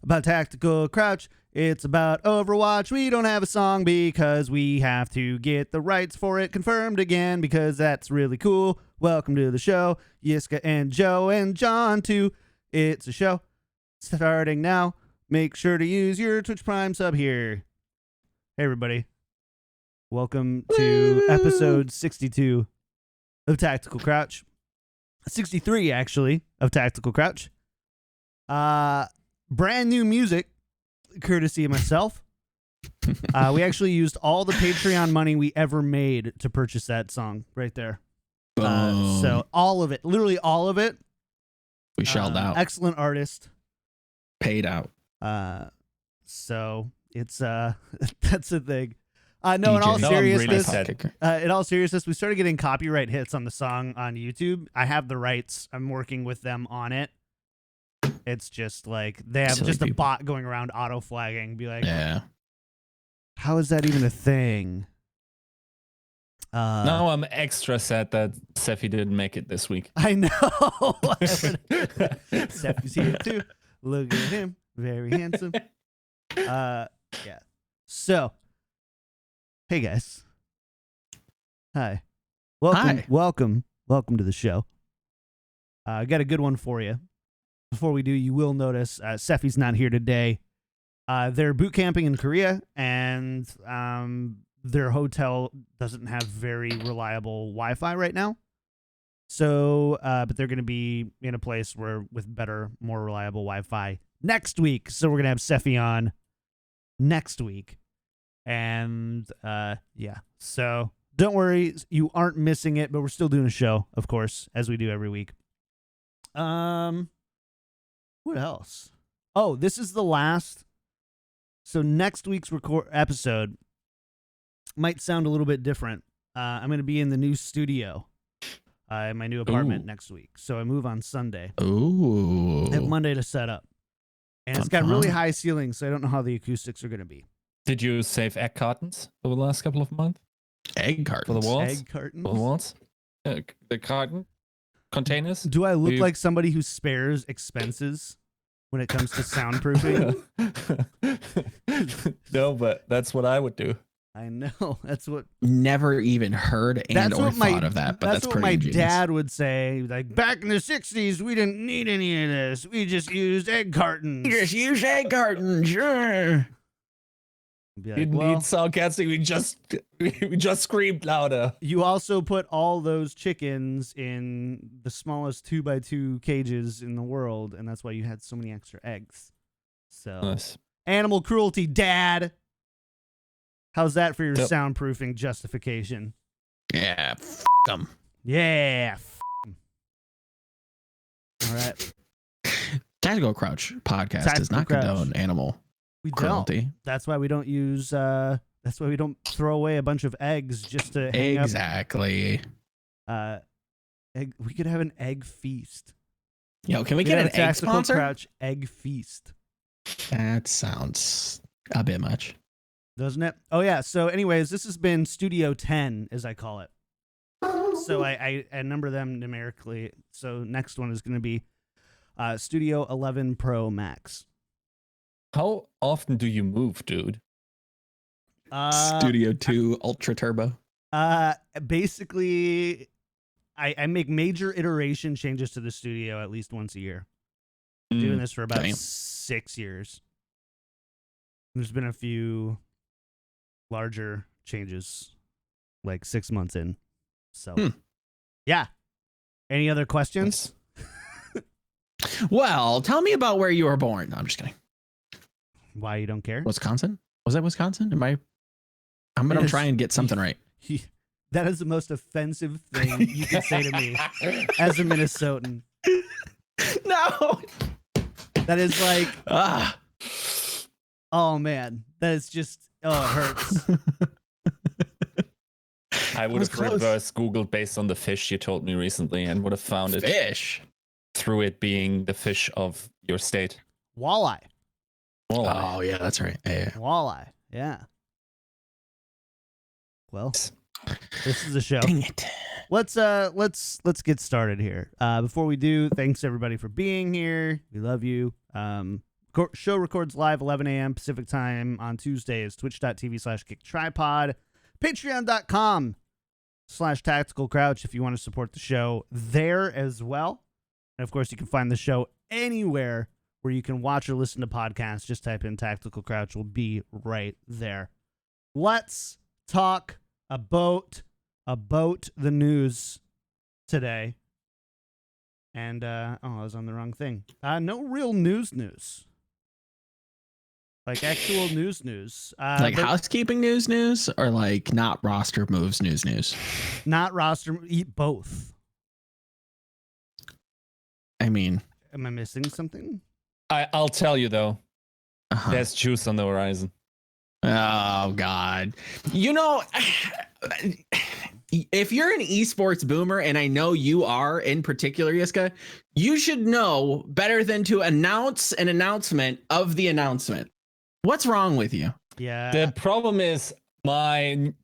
about Tactical Crouch. It's about Overwatch. We don't have a song because we have to get the rights for it confirmed again because that's really cool. Welcome to the show, Yiska and Joe and John too. It's a show starting now. Make sure to use your Twitch Prime sub here. Hey everybody. Welcome to episode 62 of Tactical Crouch. 63 actually of Tactical Crouch. Brand new music, courtesy of myself. We actually used all the Patreon money we ever made to purchase that song right there. So all of it, literally all of it. We shelled out. Excellent artist. Paid out. So it's that's the thing. No, in all seriousness, we started getting copyright hits on the song on YouTube. I have the rights. I'm working with them on it. It's just like they have Silly just people. a bot going around auto flagging, be like, Yeah. how is that even a thing? Now I'm extra sad that Seffi didn't make it this week. I know. Steph is here too. Look at him, very handsome. Yeah. So, hey guys. Hi. Welcome to the show. I got a good one for you. Before we do, you will notice Seffi's not here today. They're boot camping in Korea, and their hotel doesn't have very reliable Wi-Fi right now. So, but they're going to be in a place with better, more reliable Wi-Fi next week. So we're going to have Seffi on next week. And yeah, so don't worry, you aren't missing it, but we're still doing a show, of course, as we do every week. What else? Oh, this is the last. So next week's episode might sound a little bit different. I'm going to be in the new studio in my new apartment next week. So I move on Sunday. Ooh. I have Monday to set up. And it's got really high ceilings, so I don't know how the acoustics are going to be. Did you save egg cartons over the last couple of months? Egg cartons. For the walls? Egg cartons? For the walls? The carton containers? Do I look like somebody who spares expenses when it comes to soundproofing? No, but that's what I would do. I know. That's what. Never even heard or thought of that, but that's what pretty my ingenious. dad would say. Like, back in the 60s, we didn't need any of this. We just used egg cartons. Just use egg cartons, sure. Be You like, didn't well, need sarcastic. We just screamed louder. you also put all those chickens in the smallest 2x2 cages in the world, and that's why you had so many extra eggs. So, Nice. Animal cruelty, Dad. How's that for your Yep. soundproofing justification? Yeah, f them. Yeah. All right. Tactical Crouch podcast does Tactical not Crouch. condone animal We cruelty. don't. That's why we don't use. That's why we don't throw away a bunch of eggs just to hang Exactly. up. We could have an egg feast. Yo, can we We get could an have a egg Tactical sponsor? Crouch egg feast, That sounds a bit much. doesn't it? Oh yeah. So, anyways, this has been Studio 10, as I call it. So I number them numerically. So next one is going to be Studio 11 Pro Max. How often do you move, dude? Studio 2 Ultra Turbo. Basically, I make major iteration changes to the studio at least once a year. I'm doing this for about Damn. 6 years. There's been a few larger changes, like 6 months in. So, yeah. Any other questions? Well, tell me about where you were born. No, I'm just kidding. Why you don't care? Wisconsin? Was that Wisconsin? I'm going to try and get something right. That is the most offensive thing you can say to me as a Minnesotan. No. That is like, Ah. oh man, that is just, oh, it hurts. I would was have close. reverse Googled based on the fish you told me recently and would have found it Fish. through it being the fish of your state. Walleye. Walleye. Oh, yeah, that's right. Yeah. Walleye. Yeah. Well, this is a show. Dang it. Let's get started here. Before we do, thanks everybody for being here. We love you. Of Show records live 11 a.m. Pacific time on Tuesdays. Twitch.tv/KickedTripod. Patreon.com/TacticalCrouch if you want to support the show there as well. And of course, you can find the show anywhere where you can watch or listen to podcasts. Just type in Tactical Crouch. We'll be right there. Let's talk about the news today. And, I was on the wrong thing. No real news. Like actual news. Like housekeeping news, or like not roster moves news? Not roster, both. I mean, am I missing something? I'll tell you though. There's juice on the horizon. Oh God. You know, if you're an esports boomer, and I know you are in particular, Yiska, you should know better than to announce an announcement of the announcement. What's wrong with you? Yeah. The problem is because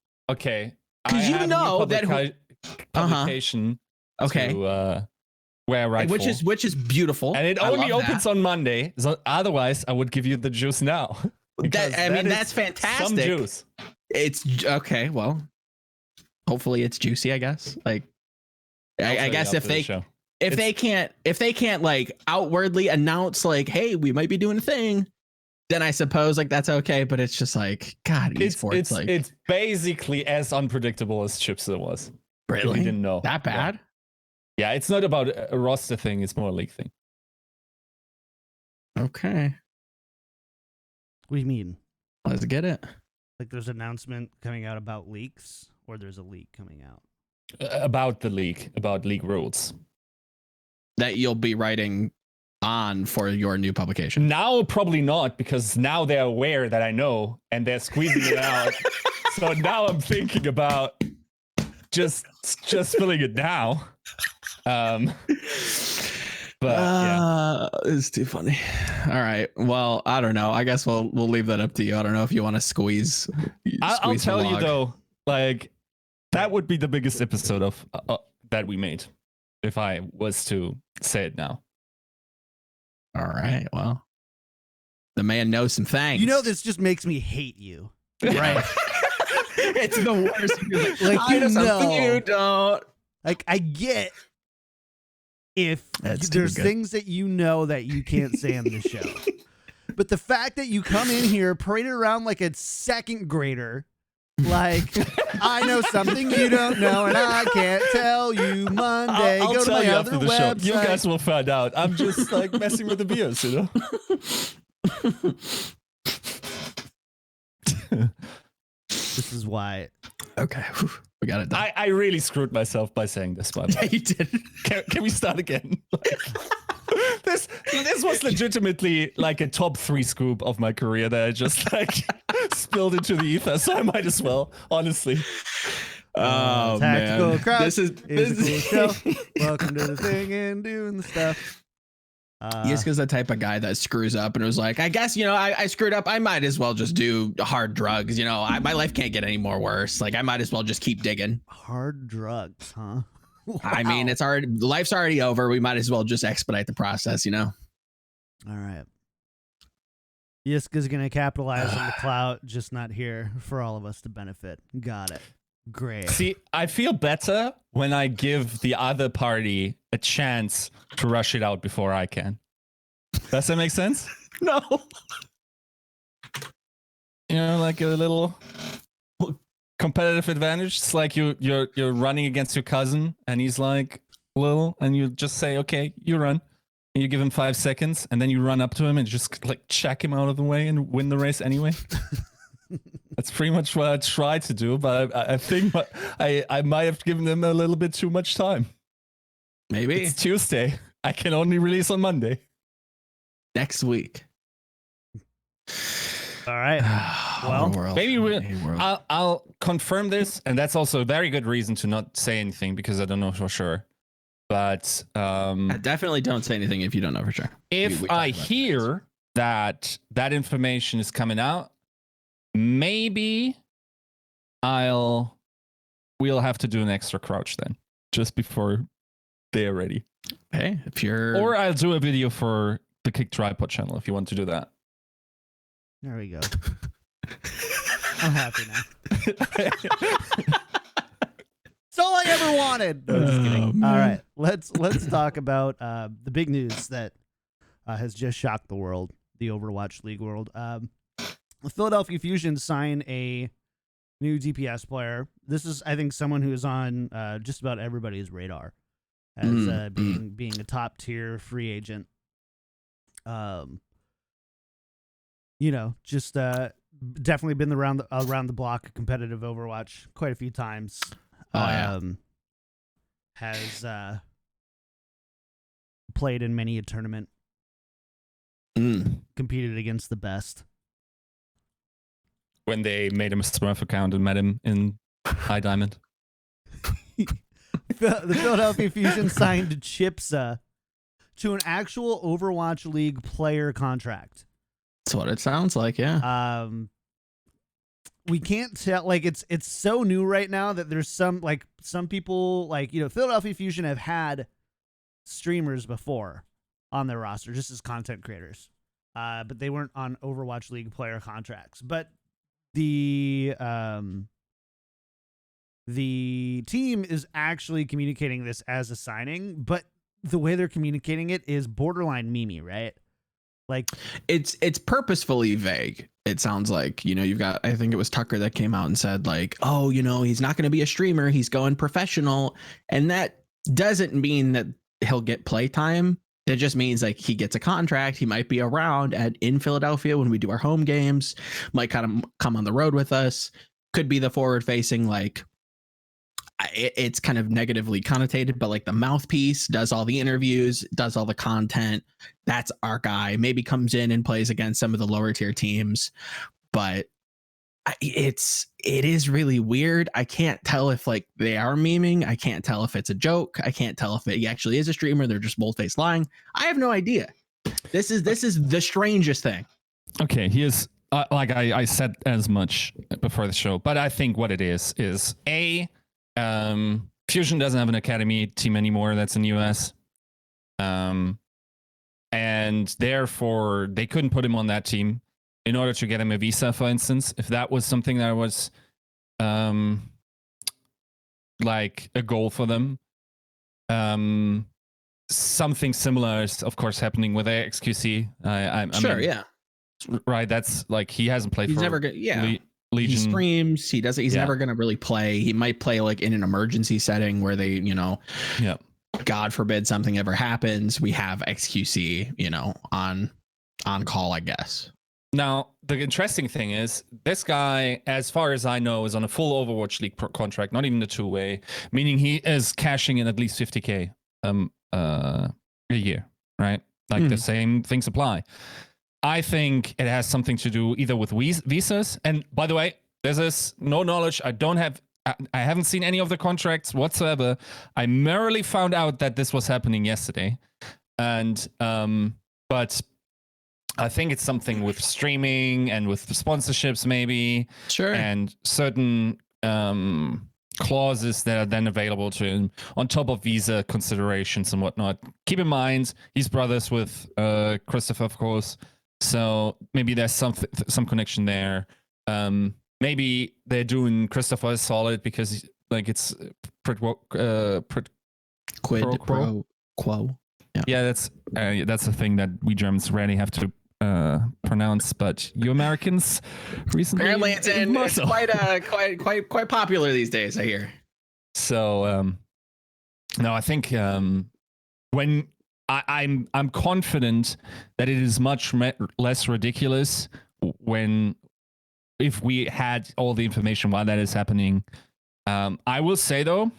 you know that publication. Okay. To, where I write which is beautiful, and it only opens on Monday. So otherwise, I would give you the juice now. That's fantastic. Some juice. It's okay. Well, hopefully it's juicy. I guess. Like, I guess if they can't like outwardly announce like, hey, we might be doing a thing, then I suppose like that's okay. But it's just like, God, esports it's basically as unpredictable as Chipsandquac was. Really? You didn't know that bad? Yeah, it's not about a roster thing. It's more a league thing. Okay. What do you mean? Let's get it. Like there's an announcement coming out about leaks, or there's a leak coming out? About the league, about league rules. That you'll be writing on for your new publication. Now, probably not, because now they're aware that I know, and they're squeezing it out. So now I'm thinking about just spilling it now. It's too funny. All right. Well, I don't know. I guess we'll leave that up to you. I don't know if you want to squeeze. I'll tell you though, like that would be the biggest episode of that we made if I was to say it now. All right. Well, the man knows some things. You know, this just makes me hate you, right? It's the worst. Like you know, you don't. Like I get. If there's things that you know that you can't say on the show. But the fact that you come in here paraded around like a second grader, like, I know something you don't know and I can't tell you Monday. I'll go to my other website. You guys will find out. I'm just like messing with the BS, you know? This is why. Okay. We got it done. I really screwed myself by saying this, by the way. Yeah, you did. Can we start again? This was legitimately like a top 3 scoop of my career that I just like spilled into the ether. So I might as well, honestly. Oh, Tactical man. Crouch This is a cool show. Welcome to the thing and doing the stuff. Yiska's the type of guy that screws up and was like, I guess, you know, I screwed up. I might as well just do hard drugs. You know, my life can't get any more worse. Like, I might as well just keep digging. Hard drugs, huh? Wow. I mean, life's already over. We might as well just expedite the process, you know? All right. Yiska's going to capitalize on the clout, just not here for all of us to benefit. Got it. Great. See, I feel better when I give the other party a chance to rush it out before I can. Does that make sense? No. You know, like a little competitive advantage. It's like you're running against your cousin and he's like little, and you just say, okay, you run. And you give him 5 seconds, and then you run up to him and just like check him out of the way and win the race anyway. That's pretty much what I tried to do, but I think I might have given them a little bit too much time. Maybe. It's Tuesday. I can only release on Monday. Next week. All right. Well, maybe I'll confirm this, and that's also a very good reason to not say anything because I don't know for sure. But definitely don't say anything if you don't know for sure. If I hear that information is coming out, maybe we'll have to do an extra crouch then, just before they're ready. Hey, if you're, or I'll do a video for the KickedTripod channel if you want to do that. There we go. I'm happy now. It's all I ever wanted. No, just kidding. All right, let's talk about the big news that has just shocked the world, the Overwatch League world. The Philadelphia Fusion signed a new DPS player. This is, I think, someone who is on just about everybody's radar as being a top tier free agent. Just definitely been around the block, competitive Overwatch quite a few times. Has played in many a tournament, competed against the best. When they made him a Smurf account and met him in High Diamond. The Philadelphia Fusion signed Chipsa to an actual Overwatch League player contract. That's what it sounds like, yeah. We can't tell, like, it's so new right now that there's some people, like, Philadelphia Fusion have had streamers before on their roster just as content creators, but they weren't on Overwatch League player contracts. But the team is actually communicating this as a signing, but the way they're communicating it is borderline memey, right? Like, it's purposefully vague. It sounds like, you've got, I think it was Tucker that came out and said, like, oh, he's not going to be a streamer, he's going professional. And that doesn't mean that he'll get playtime. It just means, like, he gets a contract. He might be around in Philadelphia when we do our home games, might kind of come on the road with us, could be the forward facing, like, it's kind of negatively connotated, but like the mouthpiece, does all the interviews, does all the content. That's our guy. Maybe comes in and plays against some of the lower tier teams, but it is really weird. I can't tell if, like, they are memeing. I can't tell if it's a joke. I can't tell if he actually is a streamer. They're just bold-faced lying. I have no idea. This is the strangest thing. Okay, here's like I said as much before the show, but I think what it is Fusion doesn't have an academy team anymore that's in the US. And therefore they couldn't put him on that team in order to get him a visa, for instance. If that was something that was like a goal for them. Something similar is of course happening with XQC. I mean, yeah. Right, that's like he hasn't played he's for never gonna, Legion. He streams, he's never gonna really play. He might play like in an emergency setting where they, God forbid something ever happens, we have XQC, on call, I guess. Now, the interesting thing is this guy, as far as I know, is on a full Overwatch League contract, not even the two-way, meaning he is cashing in at least 50K a year, right? Like the same things apply. I think it has something to do either with visas. And by the way, this is no knowledge. I haven't seen any of the contracts whatsoever. I merely found out that this was happening yesterday. And, but I think it's something with streaming and with sponsorships, maybe. Sure. And certain clauses that are then available to him on top of visa considerations and whatnot. Keep in mind, he's brothers with Christopher, of course. So maybe there's some connection there. Maybe they're doing Christopher solid because like it's quid pro quo. Yeah, that's the thing that we Germans rarely have to pronounce, but you Americans recently apparently it's quite popular these days, I hear. So no, I think when I'm confident that it is much less ridiculous if we had all the information while that is happening. I will say though,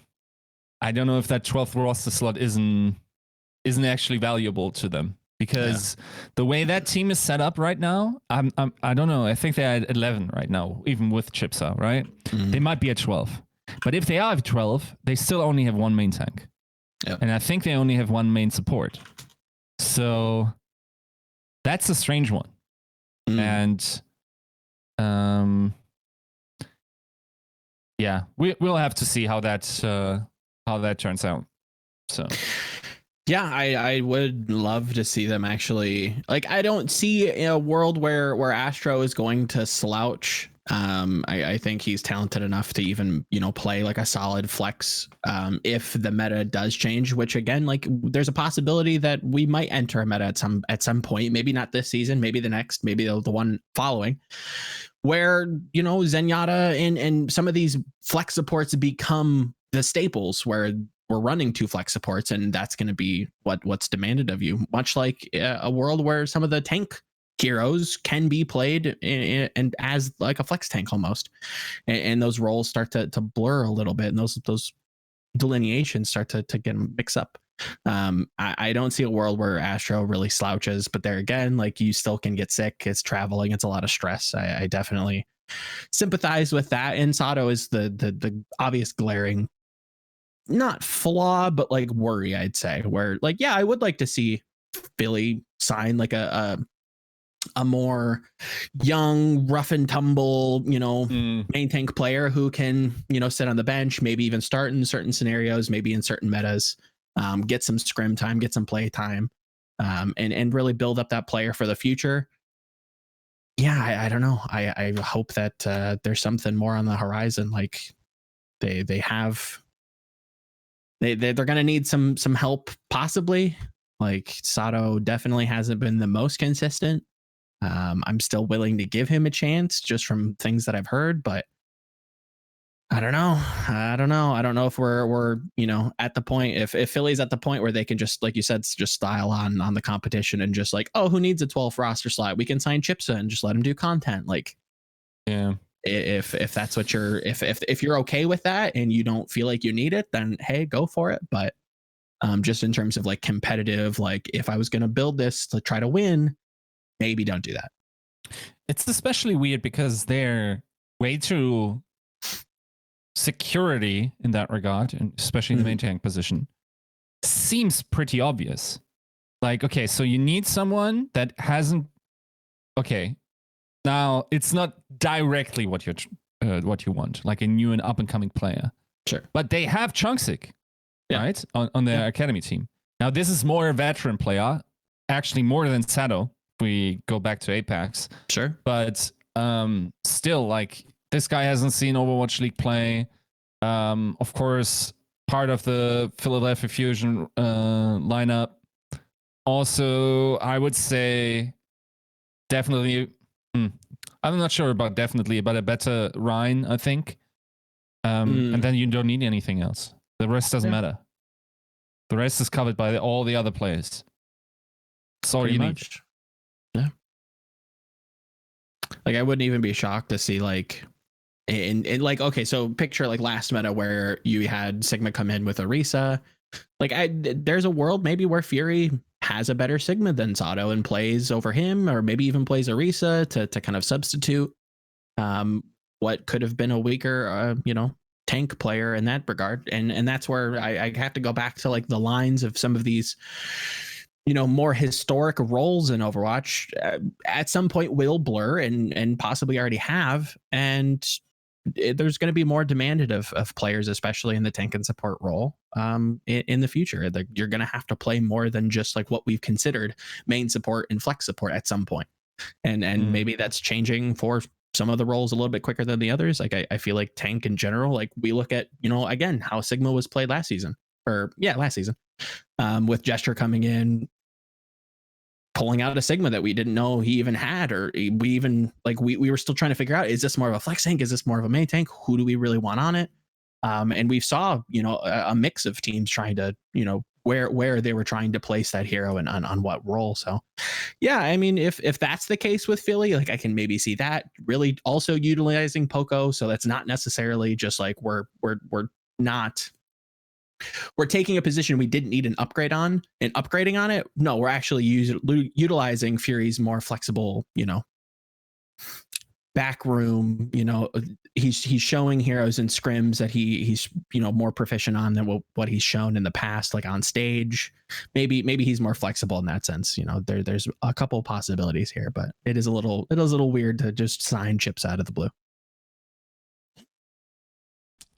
I don't know if that 12th roster slot isn't actually valuable to them because the way that team is set up right now, I don't know. I think they're at 11 right now, even with Chipsa, right? Mm-hmm. They might be at 12, but if they are at 12, they still only have one main tank. Yep. And I think they only have one main support. So that's a strange one. And we'll have to see how that turns out. So Yeah, I would love to see them actually. Like, I don't see a world where Astro is going to slouch. I think he's talented enough to even, play like a solid flex if the meta does change, which again, like there's a possibility that we might enter a meta at some point, maybe not this season, maybe the next, maybe the one following, where, Zenyatta and some of these flex supports become the staples, where we're running 2 flex supports, and that's going to be what's demanded of you, much like a world where some of the tank heroes can be played and as like a flex tank almost, and those roles start to blur a little bit, and those delineations start to get mixed up. I don't see a world where Astro really slouches, but there again, like, you still can get sick. It's traveling. It's a lot of stress. I definitely sympathize with that. And Sato is the obvious glaring, not flaw, but like worry, I'd say, where like, yeah, I would like to see Philly sign like a more young, rough and tumble, main tank player who can, sit on the bench, maybe even start in certain scenarios, maybe in certain metas, get some scrim time, get some play time, and really build up that player for the future. Yeah, I don't know. I hope that there's something more on the horizon. Like they're going to need some help possibly. Like Sato definitely hasn't been the most consistent. I'm still willing to give him a chance just from things that I've heard, but I don't know. I don't know if we're at the point, if Philly's at the point where they can just, like you said, just style on the competition and just like, oh, who needs a 12th roster slot? We can sign Chipsa and just let him do content. Like, yeah. If that's what you're, if you're okay with that and you don't feel like you need it, then hey, go for it. But just in terms of like competitive, like if I was going to build this to try to win, maybe don't do that. It's especially weird because they're way too security in that regard, and especially in the main tank position, seems pretty obvious. Like, okay, so you need someone that hasn't. Okay, now it's not directly what you want, like a new and up and coming player. Sure, but they have Chunksic, right, on their academy team. Now this is more a veteran player, actually more than Sato. If we go back to Apex, sure, but still, like, this guy hasn't seen Overwatch League play. Of course, part of the Philadelphia Fusion lineup. Also, I would say definitely. I'm not sure about definitely, but a better Rhine, I think. And then you don't need anything else. The rest doesn't matter. The rest is covered by all the other players. That's all you need. Yeah. Like, I wouldn't even be shocked to see like, and like, okay, so picture like last meta where you had Sigma come in with Orisa. Like, there's a world maybe where Fury has a better Sigma than Sato and plays over him, or maybe even plays Orisa to kind of substitute what could have been a weaker, tank player in that regard. And that's where I have to go back to like the lines of some of these, more historic roles in Overwatch at some point will blur and possibly already have. And there's going to be more demanded of players, especially in the tank and support role in the future. You're going to have to play more than just like what we've considered main support and flex support at some point. And maybe that's changing for some of the roles a little bit quicker than the others. Like I feel like tank in general, like we look at, again, how Sigma was played last season with Gesture coming in, pulling out a Sigma that we didn't know he even had, or we even like we were still trying to figure out, is this more of a flex tank? Is this more of a main tank? Who do we really want on it? And we saw, a mix of teams trying to, where they were trying to place that hero and on what role. So yeah, I mean, if that's the case with Philly, like I can maybe see that really also utilizing Poco. So that's not necessarily just like we're taking a position we didn't need an upgrade on and upgrading on it. No, we're actually utilizing Fury's more flexible, back room. He's showing heroes and scrims that he's more proficient on than what he's shown in the past, like on stage. Maybe he's more flexible in that sense. There's a couple possibilities here, but it is a little weird to just sign Chips out of the blue.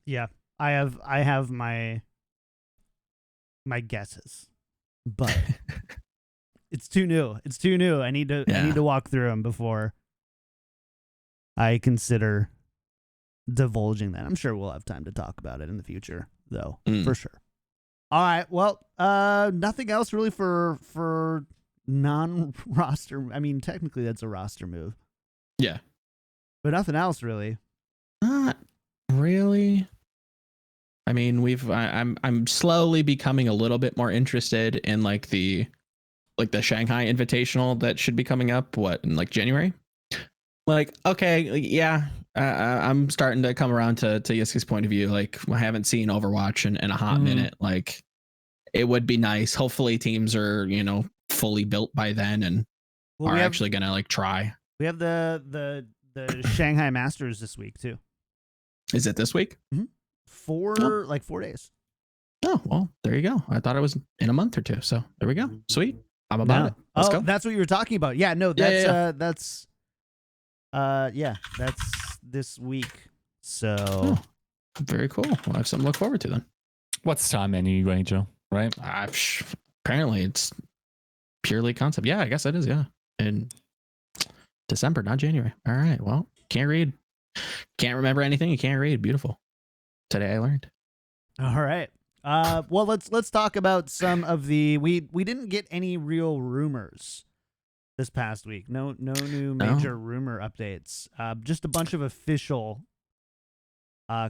Yeah, I have my guesses. but it's too new. It's too new. I need to walk through them before I consider divulging that. I'm sure we'll have time to talk about it in the future, though, for sure. All right. Well, nothing else really for non-roster. I mean, technically that's a roster move. Yeah. But nothing else really. Not really. I mean, I'm slowly becoming a little bit more interested in like the Shanghai Invitational that should be coming up in like January. Like, okay, yeah, I'm starting to come around to Yiska's point of view. Like, I haven't seen Overwatch in a hot minute. Like, it would be nice. Hopefully, teams are fully built by then and are actually gonna like try. We have the Shanghai Masters this week too. Is it this week? Mm-hmm. 4 days. Oh well, there you go. I thought it was in a month or two. So there we go. Sweet. I'm about it. Let's go. That's what you were talking about. Yeah. No. That's that's this week. So very cool. We'll have something to look forward to then. What's time anyway, Joe? Right? Apparently it's purely concept. Yeah, I guess it is. Yeah, in December, not January. All right. Well, can't read. Can't remember anything. You can't read. Beautiful. Today I learned. All right. Well, let's talk about some of the we didn't get any real rumors this past week. No new major rumor updates. Just a bunch of official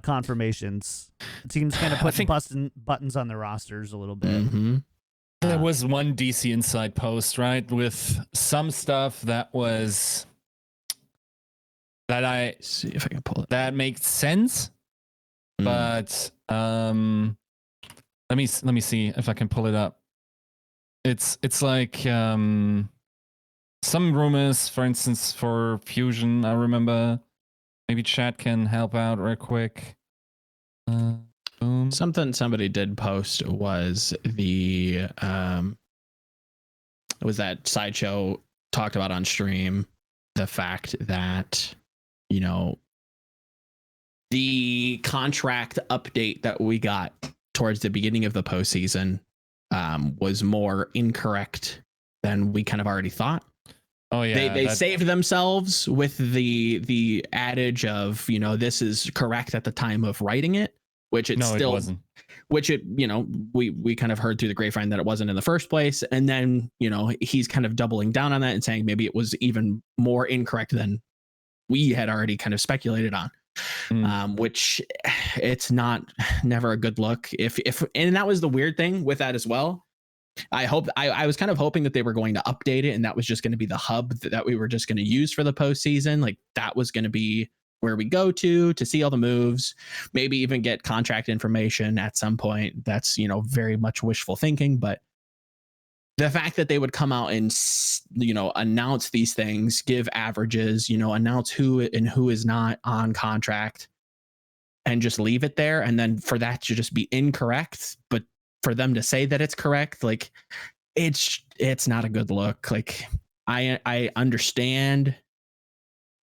confirmations. Teams kind of put buttons on their rosters a little bit. Mm-hmm. There was one DC Inside post, right, with some stuff that I see if I can pull it. That makes sense, but let me see if I can pull it up. It's like some rumors, for instance, for Fusion. I remember. Maybe chat can help out real quick. Boom. Something somebody did post was it was that Sideshow talked about on stream, the fact that the contract update that we got towards the beginning of the postseason was more incorrect than we kind of already thought. Oh yeah, they saved themselves with the adage of this is correct at the time of writing it, which it wasn't. Which we kind of heard through the grapevine that it wasn't in the first place, and then he's kind of doubling down on that and saying maybe it was even more incorrect than we had already kind of speculated on. Which it's never a good look. If and that was the weird thing with that as well. I was kind of hoping that they were going to update it and that was just going to be the hub that we were just going to use for the postseason. Like that was going to be where we go to see all the moves, maybe even get contract information at some point. That's, very much wishful thinking, but the fact that they would come out and, announce these things, give averages, announce who and who is not on contract and just leave it there. And then for that to just be incorrect, but for them to say that it's correct, like it's not a good look. Like I understand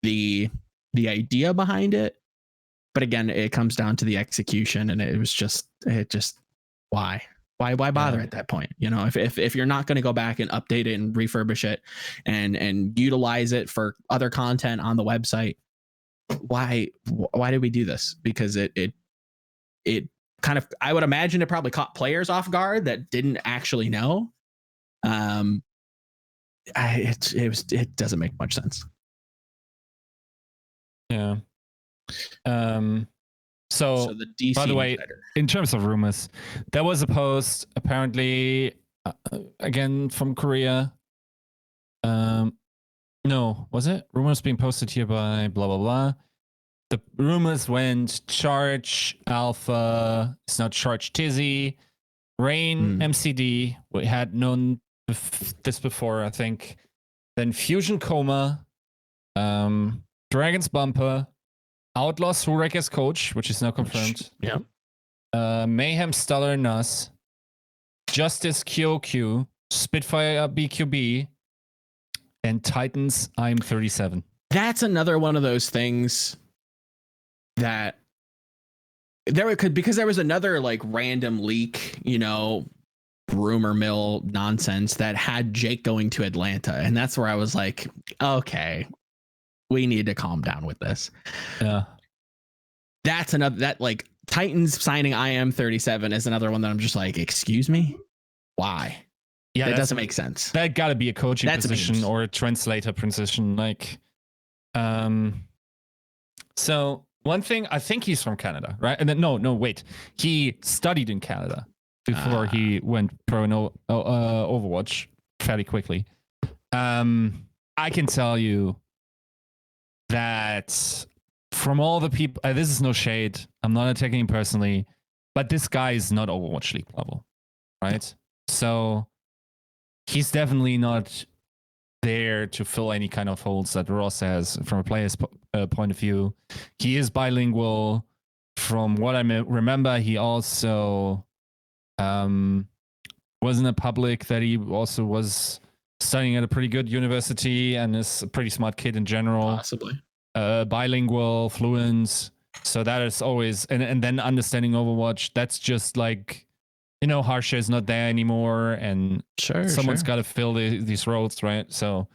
the idea behind it, but again, it comes down to the execution, and it just why bother at that point? If you're not going to go back and update it and refurbish it and utilize it for other content on the website, why did we do this? Because it kind of, I would imagine it probably caught players off guard that didn't actually know. It doesn't make much sense. Yeah. So the DC, by the way, in terms of rumors, there was a post apparently again from Korea. No, was it? Rumors being posted here by blah blah blah. The rumors went Charge Alpha. It's not Charge Tizzy, Rain MCD. We had known this before, I think. Then Fusion Coma, Dragons Bumper, Outlaw Surek as coach, which is now confirmed. Yeah. Mayhem Stellar Nuss, Justice QOQ, Spitfire BQB, and Titans I'm 37. That's another one of those things that because there was another like random leak, rumor mill nonsense that had Jake going to Atlanta. And that's where I was like, okay, we need to calm down with this. Yeah. That's another, that like Titans signing IM37 is another one that I'm just like, excuse me? Why? Yeah, that doesn't make sense. That got to be a coaching position or a translator position. Like, so one thing, I think he's from Canada, right? And then, no, wait. He studied in Canada before he went pro in Overwatch fairly quickly. I can tell you that from all the people, this is no shade. I'm not attacking him personally, but this guy is not Overwatch League level, right? So he's definitely not there to fill any kind of holes that Ross has from a player's point of view. He is bilingual. From what I remember, he also was in a public that he also was studying at a pretty good university and is a pretty smart kid in general. Possibly. Bilingual, fluent. So that is always, and then understanding Overwatch, that's just like, you know, Harsha is not there anymore, and someone's got to fill these roles, right? So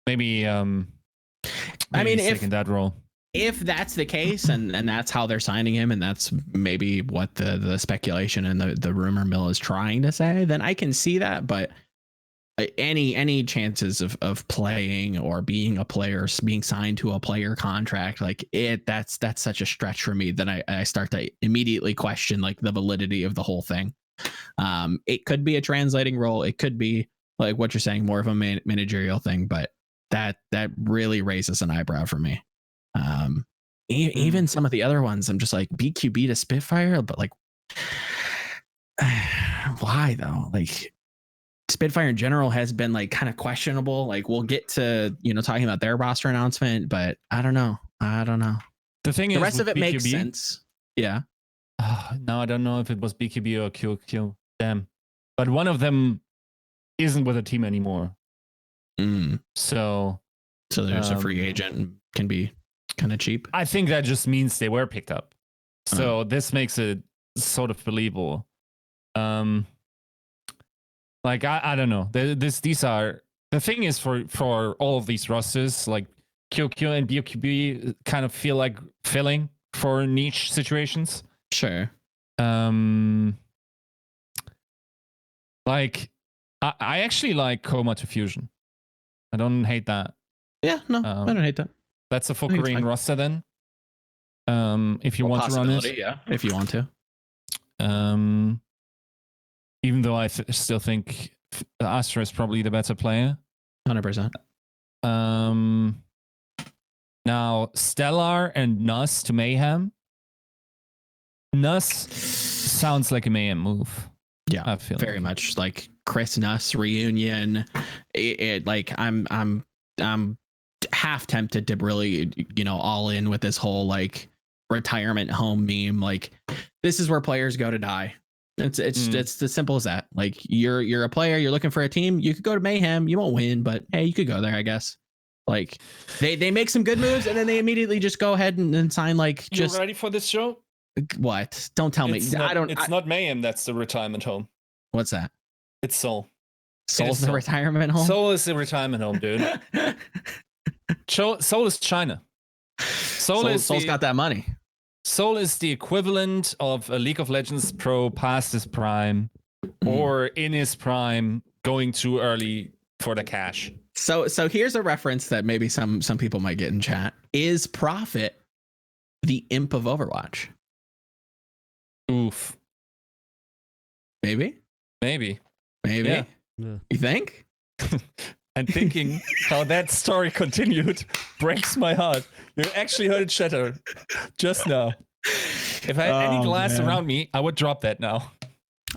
maybe, I mean, if in that role, if that's the case, and that's how they're signing him, and that's maybe what the speculation and the rumor mill is trying to say, then I can see that. But any chances of playing or being a player, being signed to a player contract, like that's such a stretch for me that I start to immediately question like the validity of the whole thing. It could be a translating role. It could be like what you're saying, more of a managerial thing, but that really raises an eyebrow for me. Even some of the other ones, I'm just like BQB to Spitfire, but like, why though? Like Spitfire in general has been like kind of questionable. Like we'll get to, you know, talking about their roster announcement, but I don't know. The thing is, the rest of it BQB, makes sense. Yeah. No, I don't know if it was BQB or QQ. Damn. But one of them isn't with a team anymore. So there's a free agent and can be kind of cheap. I think that just means they were picked up. So this makes it sort of believable. Like I don't know. These are the thing is for all of these rosters, like QQ and BQB kind of feel like filling for niche situations. Sure. Like I actually like Coma to Fusion. I don't hate that. Yeah, no, I don't hate that. That's a full Korean roster then. If you want to run it, yeah, if you want to. Even though I still think Astra is probably the better player. 100%. Now Stellar and Nuss to Mayhem. Nuss sounds like a Mayhem move. Yeah, I feel very much like Chris Nuss reunion. It like I'm half tempted to really, you know, all in with this whole like retirement home meme. Like this is where players go to die. It's as simple as that. Like you're a player, you're looking for a team, you could go to Mayhem, you won't win, but hey, you could go there, I guess. Like they make some good moves and then they immediately just go ahead and sign like just. You ready for this show? What? Don't tell me. It's not Mayhem. That's the retirement home. What's that? It's Seoul. Seoul's the retirement home. Seoul is the retirement home, dude. Seoul is China. Seoul's got that money. Seoul is the equivalent of a League of Legends pro past his prime, or in his prime, going too early for the cash. So here's a reference that maybe some people might get in chat. Is Prophet the imp of Overwatch? Oof. Maybe. Yeah. You think? And thinking how that story continued breaks my heart. You actually heard it shatter just now. If I had any glass around me, I would drop that now.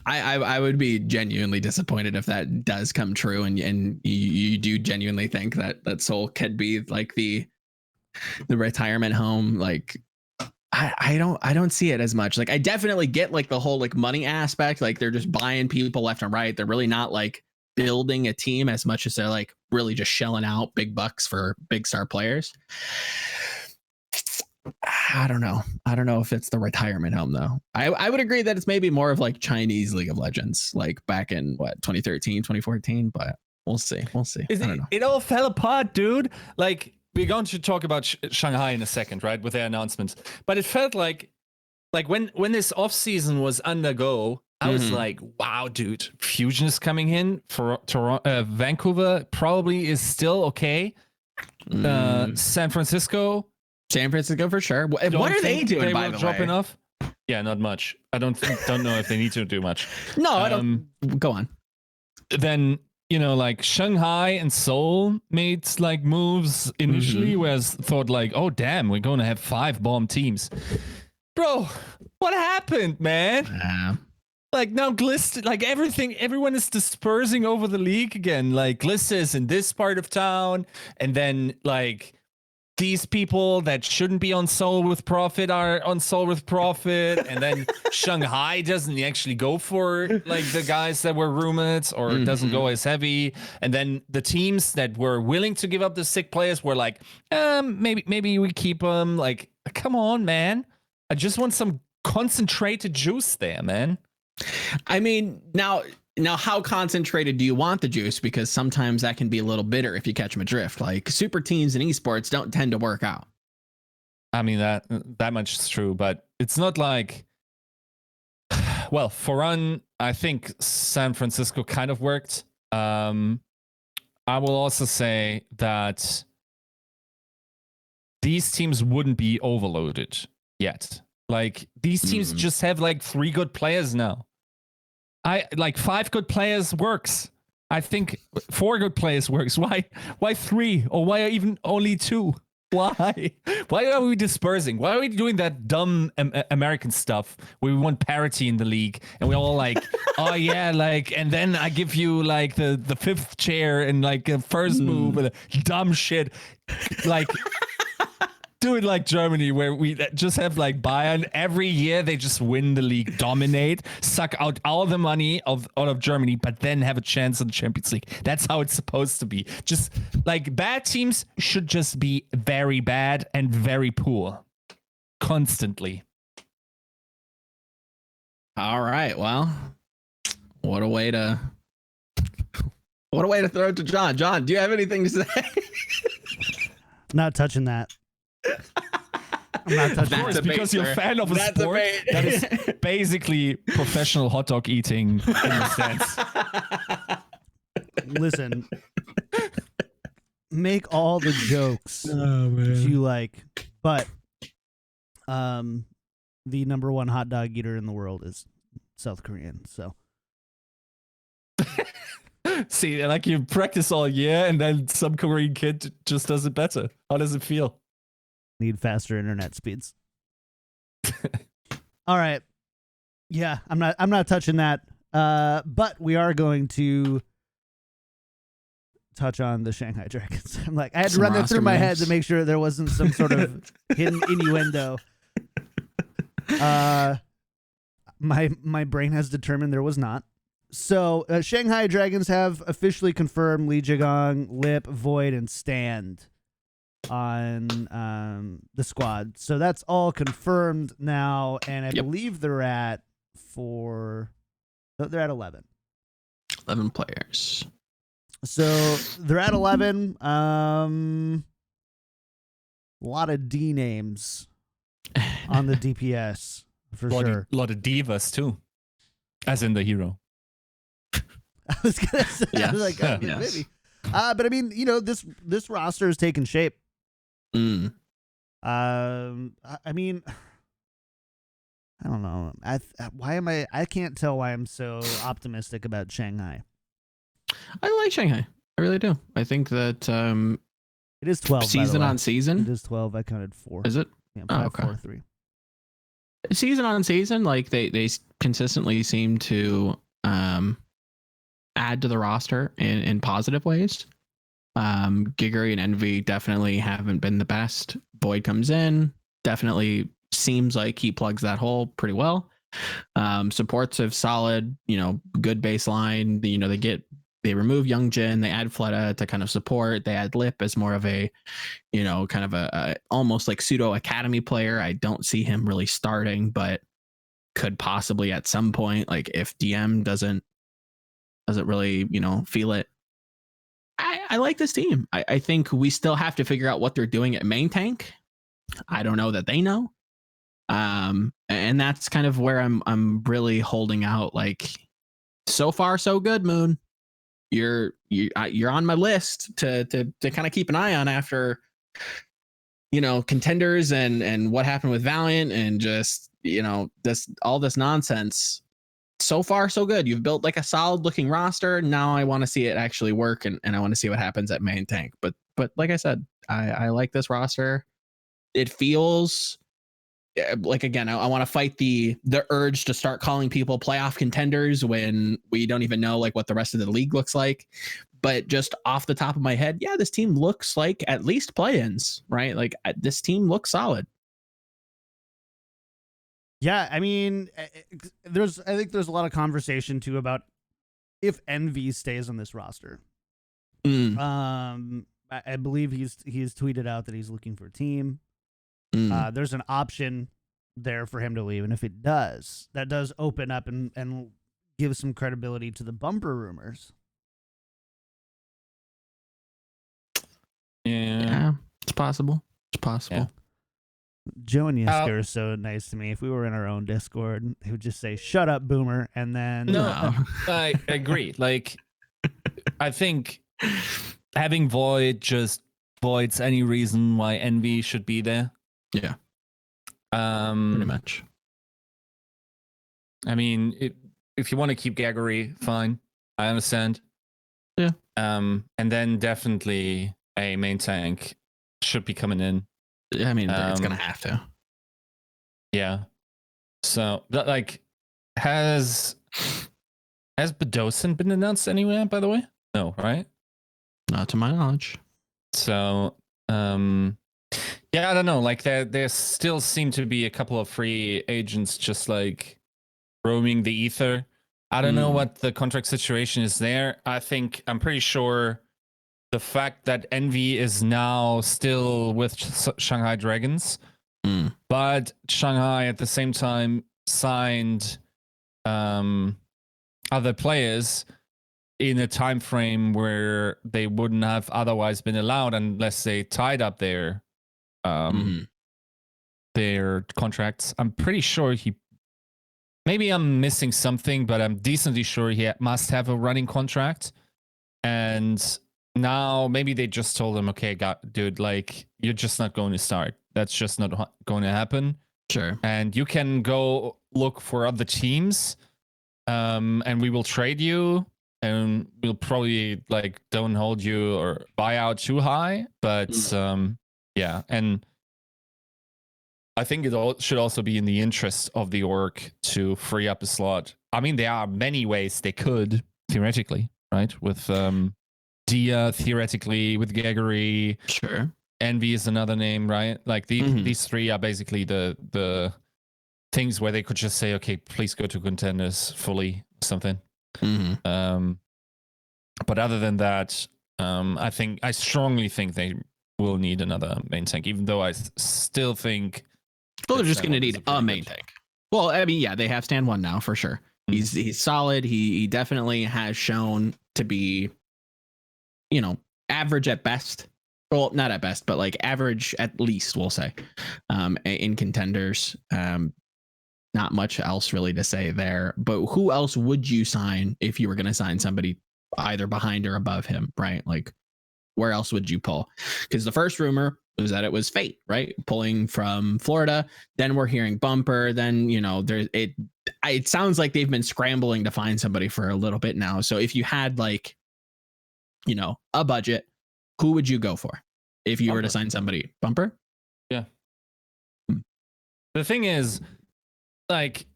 I would be genuinely disappointed if that does come true, and you do genuinely think that Seoul could be like the retirement home. Like I don't see it as much. Like I definitely get like the whole like money aspect. Like they're just buying people left and right. They're really not like building a team as much as they're like really just shelling out big bucks for big star players. I don't know. I don't know if it's the retirement home though. I would agree that it's maybe more of like Chinese League of Legends, like back in 2013, 2014, but we'll see. We'll see. I don't know. It all fell apart, dude. Like, we're going to talk about Shanghai in a second, right? With their announcements. But it felt like when this off season was undergo, I was like, wow, dude, Fusion is coming in for Vancouver probably is still okay. San Francisco for sure. What are they doing? By the way, dropping off. Yeah, not much. I don't know if they need to do much. No, I don't. Go on. Then like Shanghai and Seoul made like moves initially, whereas thought like, oh damn, we're going to have 5 bomb teams. Bro, what happened, man? Like now Glist, like everyone is dispersing over the league again. Like Glist is in this part of town, and then like these people that shouldn't be on Seoul with Profit are on Seoul with Profit, and then Shanghai doesn't actually go for like the guys that were rumored, or doesn't go as heavy, and then the teams that were willing to give up the sick players were like, maybe we keep them. Like, come on, man, I just want some concentrated juice there, man. I mean, now how concentrated do you want the juice? Because sometimes that can be a little bitter if you catch them adrift. Like super teams in esports don't tend to work out. I mean, that much is true, but it's not like, well, for Run, I think San Francisco kind of worked. I will also say that these teams wouldn't be overloaded yet. Like these teams just have like 3 good players now. I like 5 good players works. I think 4 good players works. Why 3? Or why even only 2? Why are we dispersing? Why are we doing that dumb American stuff where we want parity in the league and we're all like, oh yeah, like, and then I give you like the 5th chair and like a first move and dumb shit. Like, do it like Germany, where we just have like Bayern every year. They just win the league, dominate, suck out all the money out of Germany, but then have a chance in the Champions League. That's how it's supposed to be. Just like bad teams should just be very bad and very poor constantly. All right. Well, what a way to throw it to John. John, do you have anything to say? Not touching that. I'm not touching that. Because you're a fan of a sport that is basically professional hot dog eating in a sense. Listen, make all the jokes that you like, but the number 1 hot dog eater in the world is South Korean. So see, like you practice all year and then some Korean kid just does it better. How does it feel? Need faster internet speeds. All right. Yeah, I'm not touching that. But we are going to touch on the Shanghai Dragons. I'm like, I had to run that through my head to make sure there wasn't some sort of hidden innuendo. My brain has determined there was not. So Shanghai Dragons have officially confirmed Lee Jigong, Lip, Void, and Stand on the squad. So that's all confirmed now, and I believe they're at 11. 11 players. So they're at 11. A lot of D names on the DPS for sure. A lot of divas too, as in the hero. I was gonna say, maybe. But I mean, this roster is taking shape. I mean, I don't know. I can't tell why I'm so optimistic about Shanghai. I like Shanghai. I really do. I think that it is 12 season on season. It is 12. I counted 4. Is it? Yeah, 5, 4, 3. Season on season, like they consistently seem to add to the roster in positive ways. Gigery and Envy definitely haven't been the best. Void comes in, definitely seems like he plugs that hole pretty well. Supports have solid, good baseline. They get they remove Young Jin, they add Fleta to kind of support, they add Lip as more of a, kind of a almost like pseudo academy player. I don't see him really starting, but could possibly at some point, like if DM doesn't really, feel it. I like this team. I think we still have to figure out what they're doing at main tank. I don't know that they know. And that's kind of where I'm really holding out. Like, so far so good, Moon. You're on my list to kind of keep an eye on after, contenders and what happened with Valiant and just, all this nonsense. So far so good. You've built like a solid looking roster. Now I want to see it actually work, and I want to see what happens at main tank. But like I said, I like this roster. It feels like, again, I want to fight the urge to start calling people playoff contenders when we don't even know like what the rest of the league looks like. But just off the top of my head, yeah, this team looks like at least play-ins, right? Like this team looks solid. Yeah, I mean, I think there's a lot of conversation too about if Envy stays on this roster. I believe he's tweeted out that he's looking for a team. There's an option there for him to leave, and if it does, that does open up and give some credibility to the bumper rumors. Yeah, it's possible. It's possible. Yeah. Joe and Yiska are so nice to me. If we were in our own Discord, he would just say, "Shut up, boomer," and then no, I agree. Like, I think having Void just voids any reason why Envy should be there. Yeah. Pretty much. I mean, if you want to keep Gaggery, fine. I understand. Yeah. And then definitely a main tank should be coming in. Yeah, I mean, it's gonna have to. Yeah. So, like, has Bedosin been announced anywhere? By the way, no, right? Not to my knowledge. So, yeah, I don't know. Like, there still seem to be a couple of free agents just like roaming the ether. I don't know what the contract situation is there. I'm pretty sure the fact that Envy is now still with Shanghai Dragons, but Shanghai at the same time signed other players in a time frame where they wouldn't have otherwise been allowed unless they tied up their contracts. I'm pretty sure maybe I'm missing something, but I'm decently sure he must have a running contract. And now maybe they just told him, okay, dude, like, you're just not going to start. That's just not going to happen. Sure. And you can go look for other teams, and we will trade you, and we'll probably like don't hold you or buy out too high. But yeah, and I think it should also be in the interest of the org to free up a slot. I mean, there are many ways they could, theoretically, right? With Dia, theoretically, with Gaggery. Sure. Envy is another name, right? Like these three are basically the things where they could just say, okay, please go to contenders fully, something. But other than that, I strongly think they will need another main tank, even though I still think. Well, they're just going to need a main tank. Well, I mean, yeah, they have Stand 1 now for sure. He's solid. He definitely has shown to be, average at best. Well, not at best, but like average at least, we'll say, in contenders. Not much else really to say there. But who else would you sign if you were going to sign somebody either behind or above him, right? Like, where else would you pull? Because the first rumor was that it was Fate, right? Pulling from Florida. Then we're hearing Bumper. Then, it sounds like they've been scrambling to find somebody for a little bit now. So if you had like, a budget, who would you go for if you were to sign somebody? Bumper? Yeah. The thing is, like,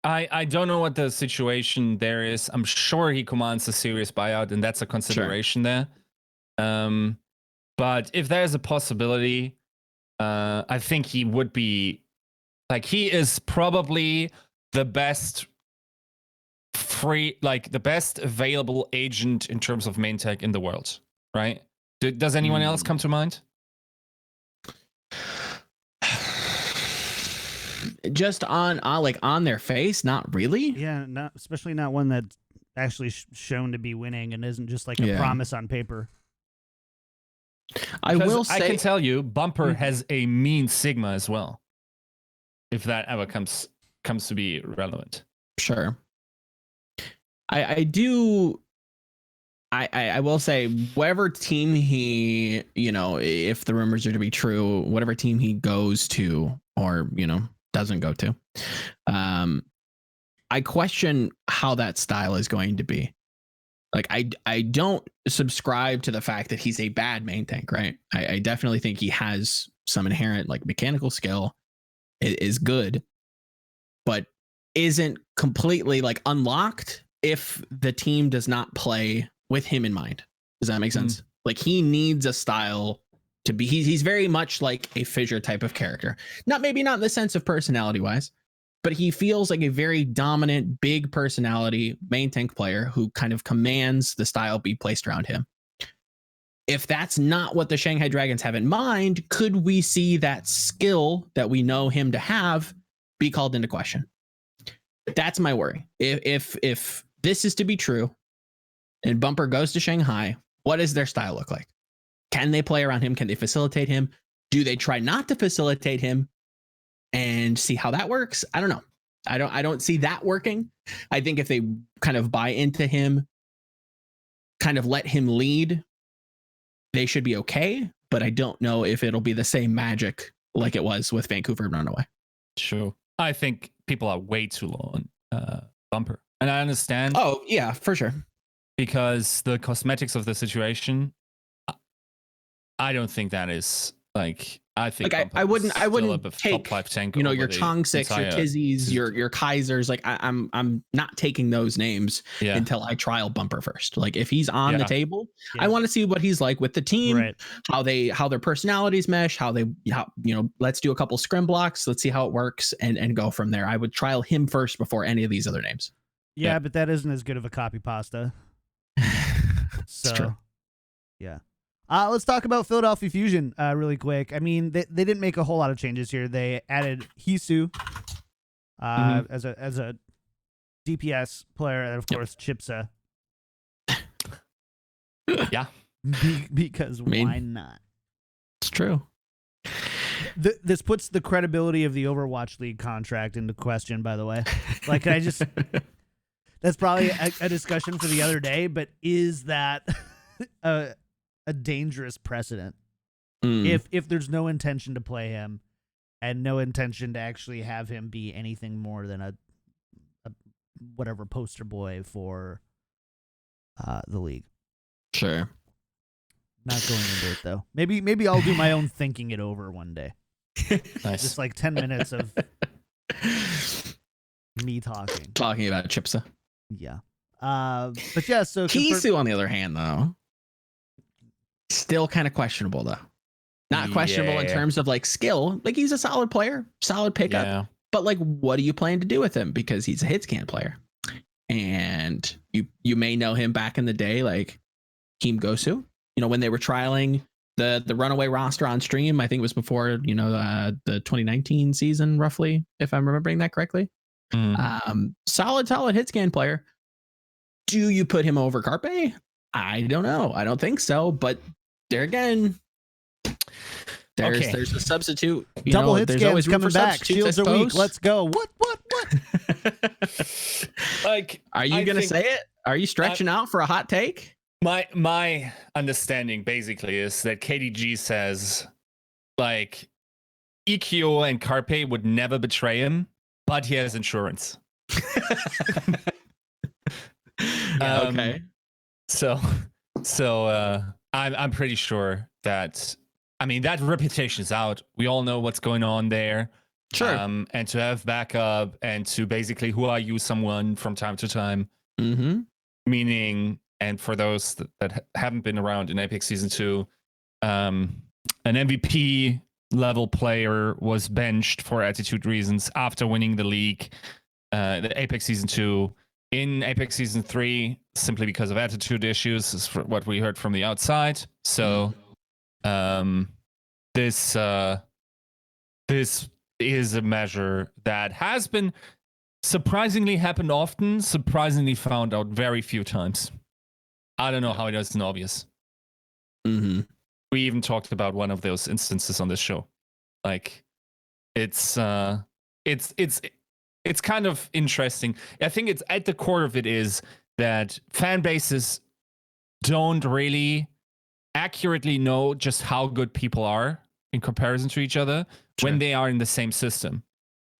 I don't know what the situation there is. I'm sure he commands a serious buyout, and that's a consideration there. But if there's a possibility, I think he would be, like, he is probably the best free, like the best available agent in terms of main tech in the world, right? Does anyone else come to mind? Just on their face, not really. Yeah, not especially not one that's actually shown to be winning and isn't just like a promise on paper. I will say, I can tell you, Bumper has a mean Sigma as well. If that ever comes to be relevant. Sure. I will say, whatever team he, if the rumors are to be true, whatever team he goes to or, doesn't go to, I question how that style is going to be. Like, I don't subscribe to the fact that he's a bad main tank, right? I definitely think he has some inherent like mechanical skill, is good, but isn't completely like unlocked if the team does not play with him in mind. Does that make sense? Like, he needs a style to be, he's very much like a Fissure type of character. Maybe not in the sense of personality wise, but he feels like a very dominant, big personality main tank player who kind of commands the style be placed around him. If that's not what the Shanghai Dragons have in mind, could we see that skill that we know him to have be called into question? That's my worry. If this is to be true and Bumper goes to Shanghai, what does their style look like? Can they play around him? Can they facilitate him? Do they try not to facilitate him and see how that works? I don't know. I don't see that working. I think if they kind of buy into him, kind of let him lead, they should be okay. But I don't know if it'll be the same magic like it was with Vancouver Runaway. Sure. I think people are way too low on Bumper. And I understand. Oh, yeah, for sure. Because the cosmetics of the situation, I don't think that is like, I think like I wouldn't take, top 5 tank, your Chong 6, your Tizzies, your Kaisers. Like I'm not taking those names until I trial Bumper first. Like, if he's on the table, I want to see what he's like with the team, right? How their personalities mesh, how let's do a couple scrim blocks. Let's see how it works and go from there. I would trial him first before any of these other names. Yeah, but that isn't as good of a copy pasta. It's true. Yeah. Let's talk about Philadelphia Fusion really quick. I mean, they didn't make a whole lot of changes here. They added Hisu as a DPS player, and of course Chipsa. Yeah, because why not? It's true. This puts the credibility of the Overwatch League contract into question. By the way, like that's probably a discussion for the other day. But is that a dangerous precedent if there's no intention to play him and no intention to actually have him be anything more than a whatever poster boy for the league? Sure. Not going into it though. Maybe I'll do my own thinking it over one day. Nice. Just like 10 minutes of me talking about Chipsa. Yeah. But yeah, so Hisu on the other hand though, still kind of questionable though. Not questionable in terms of like skill. Like, he's a solid player, solid pickup. Yeah. But like, what do you plan to do with him? Because he's a hit scan player. And you may know him back in the day, like Team Gosu, when they were trialing the Runaway roster on stream. I think it was before, the 2019 season, roughly, if I'm remembering that correctly. Solid hit scan player. Do you put him over Carpe? I don't know. I don't think so. But there again, there's a substitute. Double hit there's scans always coming back. Shields are weak. Let's go. What? Like, are you going to say it? Are you stretching out for a hot take? My understanding basically is that KDG says like EQ and Carpe would never betray him, but he has insurance. Okay. So I'm pretty sure that, I mean, that reputation is out. We all know what's going on there. Sure. And to have backup and to basically who I use someone from time to time, meaning, and for those that haven't been around in Apex Season 2, an MVP level player was benched for attitude reasons after winning the league, the Apex Season 2. in Apex Season 3 simply because of attitude issues, is what we heard from the outside. So this is a measure that has been surprisingly happened often, surprisingly found out very few times. I don't know how it isn't obvious. Mm-hmm. We even talked about one of those instances on this show. Like, it's kind of interesting. I think it's at the core of it is that fan bases don't really accurately know just how good people are in comparison to each other when they are in the same system.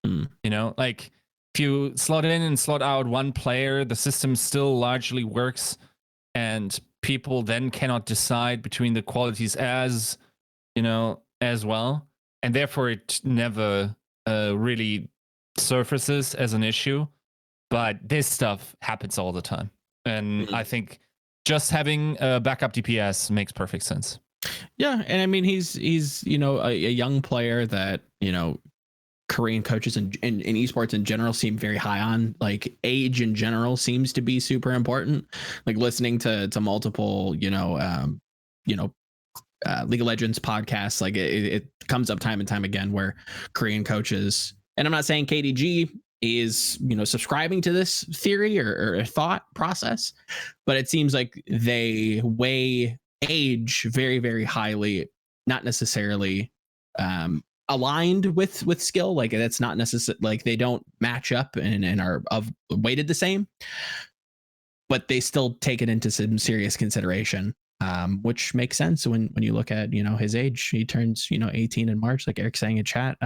You know, like if you slot in and slot out one player, the system still largely works, and people then cannot decide between the qualities as well, and therefore it never really surfaces as an issue. But this stuff happens all the time, and I think just having a backup DPS makes perfect sense. Yeah, and I mean he's a young player that Korean coaches and in esports in general seem very high on. Like, age in general seems to be super important. Like, listening to multiple League of Legends podcasts, like it comes up time and time again where Korean coaches, and I'm not saying KDG is subscribing to this theory or thought process, but it seems like they weigh age very, very highly, not necessarily aligned with skill. Like, that's not necessarily, like, they don't match up and are weighted the same, but they still take it into some serious consideration, which makes sense when you look at his age. He turns 18 in March, like Eric's saying in chat.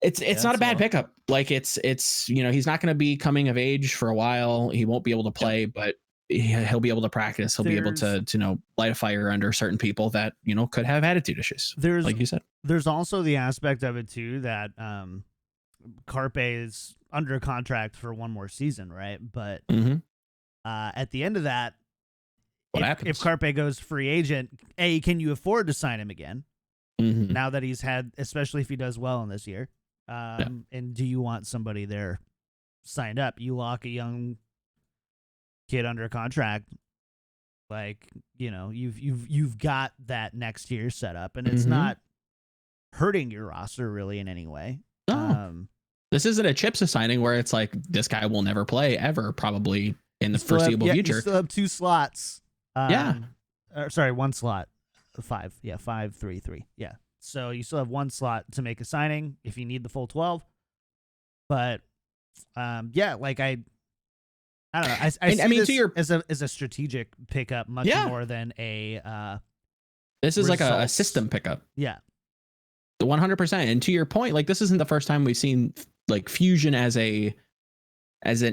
It's not a bad pickup. Like, it's he's not going to be coming of age for a while. He won't be able to play, but he'll be able to practice. He'll be able to light a fire under certain people that could have attitude issues. Like you said, there's also the aspect of it too that Carpe is under contract for one more season, right? But at the end of that, if Carpe goes free agent, can you afford to sign him again? Now that he's had, especially if he does well in this year, and do you want somebody there signed up? You lock a young kid under contract, like you've got that next year set up, and it's not hurting your roster really in any way. This isn't a Chips signing where it's like this guy will never play ever, probably in the foreseeable future. You still have 2 slots. Sorry, 1 slot. 5. Yeah, 5, 3, 3. Yeah. So you still have 1 slot to make a signing if you need the full 12. But like I don't know. I see this as a strategic pickup much more than a this is like a system pickup. Yeah. The 100%. And to your point, like, this isn't the first time we've seen like Fusion as an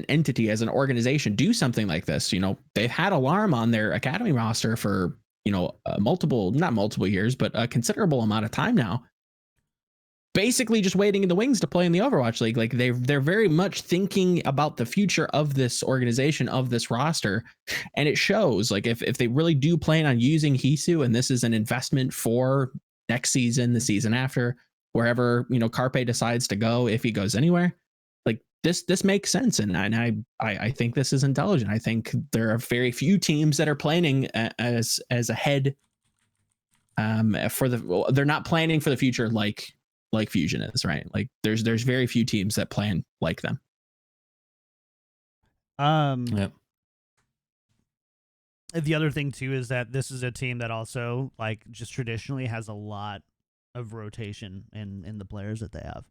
entity, as an organization, do something like this. They've had Alarm on their academy roster for not multiple years, but a considerable amount of time now, basically just waiting in the wings to play in the Overwatch League. Like, they're very much thinking about the future of this organization, of this roster, and it shows. Like, if they really do plan on using Hisu, and this is an investment for next season, the season after, wherever Carpe decides to go, if he goes anywhere, like, this makes sense, and I think this is intelligent. I think there are very few teams that are planning as ahead. They're not planning for the future like Fusion is, right? Like, there's very few teams that plan like them. The other thing too is that this is a team that also, like, just traditionally has a lot of rotation in the players that they have.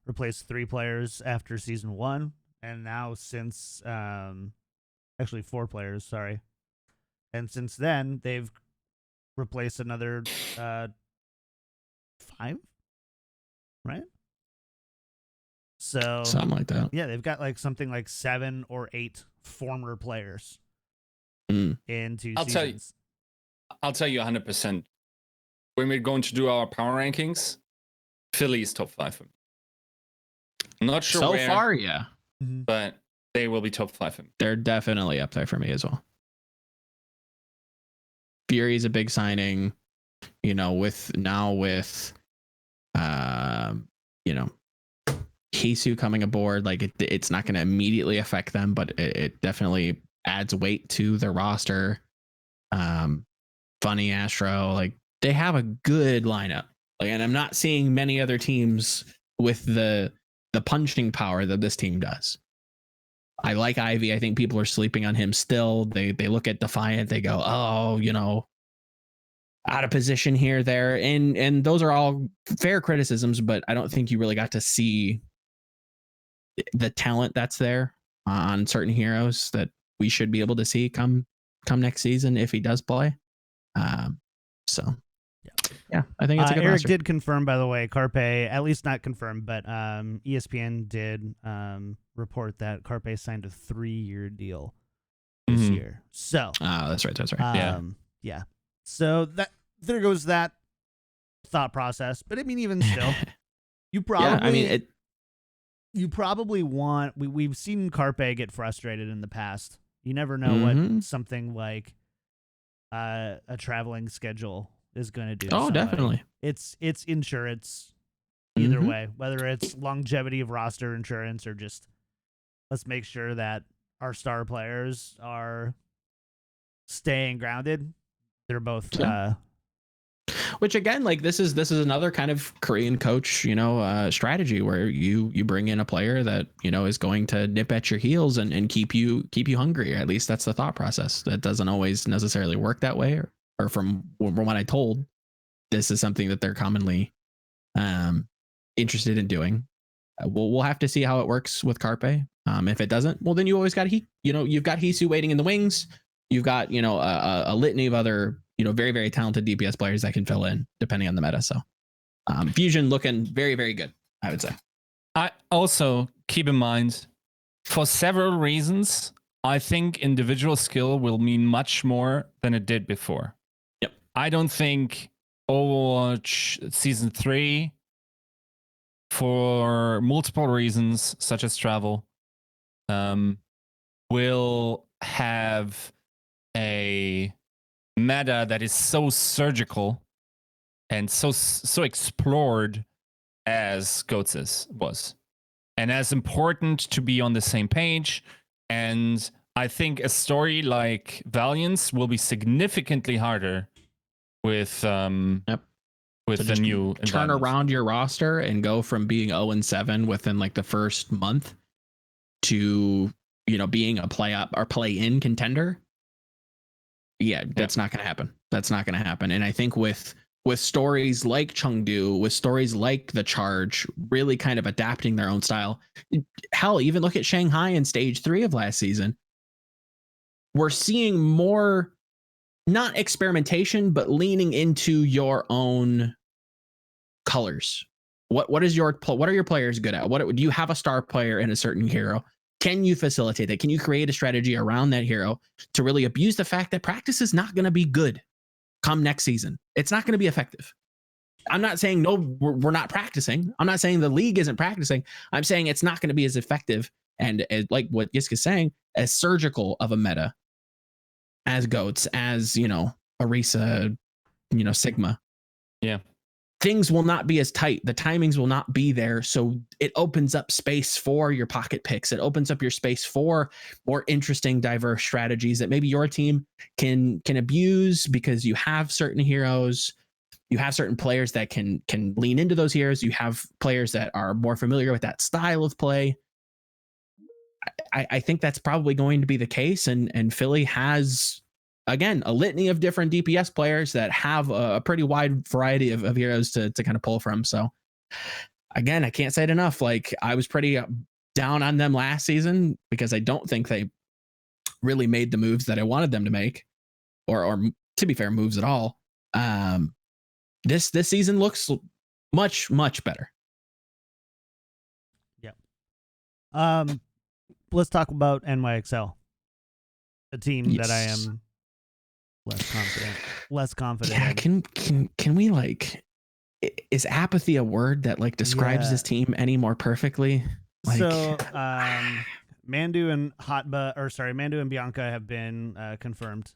Replaced 3 players after season 1, and now since actually 4 players, sorry. And since then they've replaced another 5, right? So something like that. Yeah, they've got like something like 7 or 8 former players in 2 seasons. I'll tell you 100%. When we're going to do our power rankings, Philly is top 5 for me. I'm not sure so where, far, yeah, but they will be top 5 for me. They're definitely up there for me as well. Fury's a big signing, with him Hisu coming aboard, like it's not going to immediately affect them, but it definitely adds weight to their roster. Funny Astro, like they have a good lineup. Like, and I'm not seeing many other teams with the punching power that this team does. I like Ivy. I think people are sleeping on him still. They look at Defiant, they go, oh, you know, out of position here, there. And those are all fair criticisms, but I don't think you really got to see the talent that's there on certain heroes that we should be able to see come next season if he does play. So yeah, I think it's a good Eric roster. did confirm, by the way, Carpe, at least not confirmed, but ESPN did report that Carpe signed a 3-year deal this year. So that's right. Yeah. So there goes that thought process. But I mean, even still, you probably you probably want. We've seen Carpe get frustrated in the past. You never know what something like a traveling schedule is going to do. Oh, definitely. It's insurance either way, whether it's longevity of roster insurance or just let's make sure that our star players are staying grounded. They're both which again, like this is another kind of Korean coach, strategy where you bring in a player that, is going to nip at your heels and keep you hungry. At least that's the thought process. That doesn't always necessarily work that way, or from what I told, this is something that they're commonly interested in doing. We'll have to see how it works with Carpe. If it doesn't, well, then you always got you've got Hisu waiting in the wings. You've got a litany of other very, very talented DPS players that can fill in depending on the meta. So Fusion looking very, very good, I would say. I also keep in mind, for several reasons, I think individual skill will mean much more than it did before. Yep. I don't think Overwatch Season 3, for multiple reasons, such as travel, will have a meta that is so surgical and so explored as Goats was, and as important to be on the same page. And I think a story like Valiance will be significantly harder with with the new turn around your roster and go from being 0-7 within like the first month to being a play-in contender. That's not going to happen. That's not going to happen. And I think with stories like Chengdu, with stories like The Charge, really kind of adapting their own style. Hell, even look at Shanghai in stage 3 of last season. We're seeing more, not experimentation, but leaning into your own colors. What are your players good at? Do you have a star player in a certain hero? Can you facilitate that? Can you create a strategy around that hero to really abuse the fact that practice is not going to be good come next season? It's not going to be effective. I'm not saying no, we're not practicing. I'm not saying the league isn't practicing. I'm saying it's not going to be as effective and as, like what Yiska's saying, as surgical of a meta as Goats, as Orisa, Sigma. Yeah. Things will not be as tight. The timings will not be there. So it opens up space for your pocket picks. It opens up your space for more interesting, diverse strategies that maybe your team can abuse because you have certain heroes. You have certain players that can lean into those heroes. You have players that are more familiar with that style of play. I think that's probably going to be the case. And Philly has, again, a litany of different DPS players that have a pretty wide variety of heroes to kind of pull from. So again, I can't say it enough. Like, I was pretty down on them last season because I don't think they really made the moves that I wanted them to make, or to be fair, moves at all. This season looks much, much better. Yeah. Let's talk about NYXL, a team that I am less confident. Yeah, in. Can we, like, is apathy a word that like describes this team any more perfectly? Like, so Mandu and Bianca have been confirmed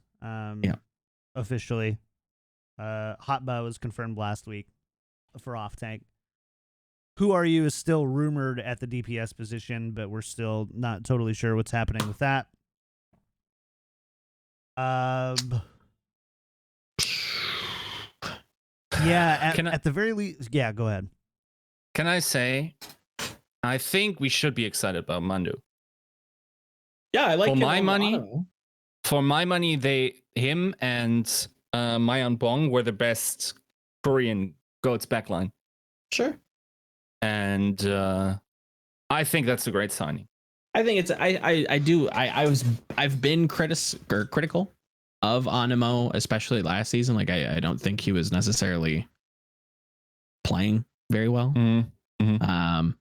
officially. Hotba was confirmed last week for off tank. Who Are You is still rumored at the DPS position, but we're still not totally sure what's happening with that. Yeah, at the very least, yeah, go ahead. Can I say, I think we should be excited about Mandu. Yeah, I like for my money. For my money, him and Mayan Bong were the best Korean GOATS backline. Sure. And I think that's a great signing. I think it's I've been critical of Animo, especially last season. Like I don't think he was necessarily playing very well. Mm-hmm.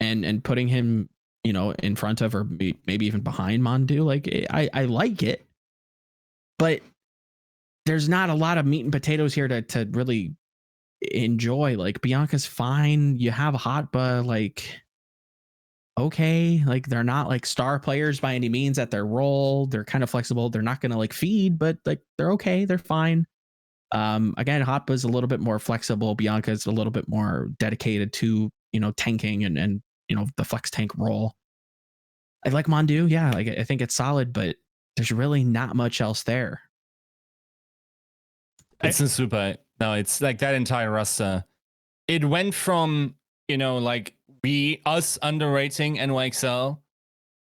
And putting him, in front of or maybe even behind Mandu, like I like it, but there's not a lot of meat and potatoes here to really enjoy. Like Bianca's fine. You have Hotba, like okay, like they're not like star players by any means at their role. They're kind of flexible. They're not gonna like feed, but like they're okay. They're fine. Again, Hotba's a little bit more flexible. Bianca's a little bit more dedicated to tanking and the flex tank role. I like Mandu, yeah. Like I think it's solid, but there's really not much else there. It's a super. No, it's like that entire roster. It went from like us underrating NYXL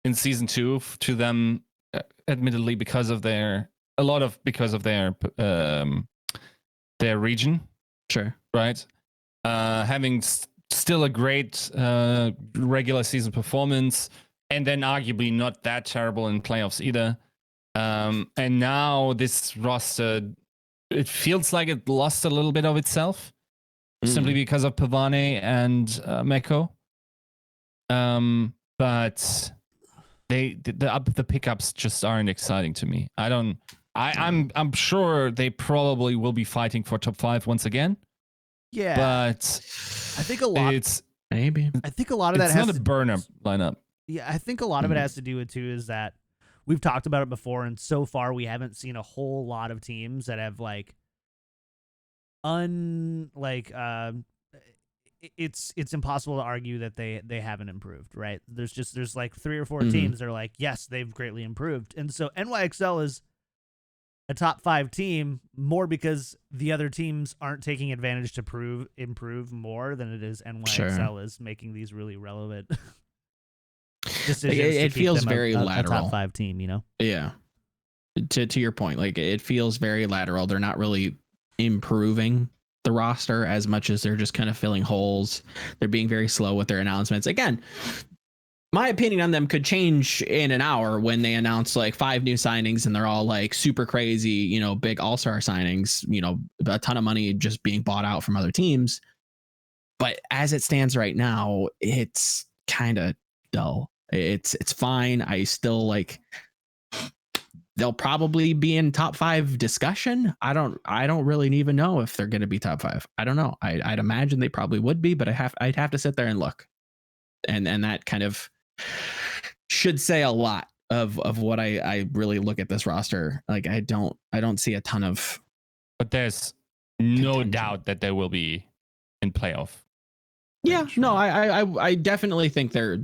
in season 2 to them, admittedly because of their region. Sure. Right. Having still a great regular season performance, and then arguably not that terrible in playoffs either. And now this roster, it feels like it lost a little bit of itself simply because of Pavane and Meko. But the pickups just aren't exciting to me. I'm sure they probably will be fighting for top 5 once again. Yeah, but I think a lot. I think a lot of that has not a burner lineup. Yeah, I think a lot of it has to do with too is that we've talked about it before, and so far we haven't seen a whole lot of teams that have it's impossible to argue that they haven't improved, right? There's like 3 or 4 teams that are like, yes, they've greatly improved. And so NYXL is a top 5 team more because the other teams aren't taking advantage to improve more than it is NYXL is making these really relevant decisions. It feels very lateral. A top 5 team, Yeah. To your point, like it feels very lateral. They're not really improving the roster as much as they're just kind of filling holes. They're being very slow with their announcements. Again, my opinion on them could change in an hour when they announce like 5 new signings and they're all like super crazy, big all-star signings, a ton of money just being bought out from other teams. But as it stands right now, it's kind of dull. It's fine. I still like, they'll probably be in top 5 discussion. I don't really even know if they're going to be top 5. I don't know. I'd imagine they probably would be, but I'd have to sit there and look. And that kind of should say a lot of what I really look at this roster. Like I don't see a ton of, but there's no doubt that they will be in playoff. Yeah, no, I definitely think they're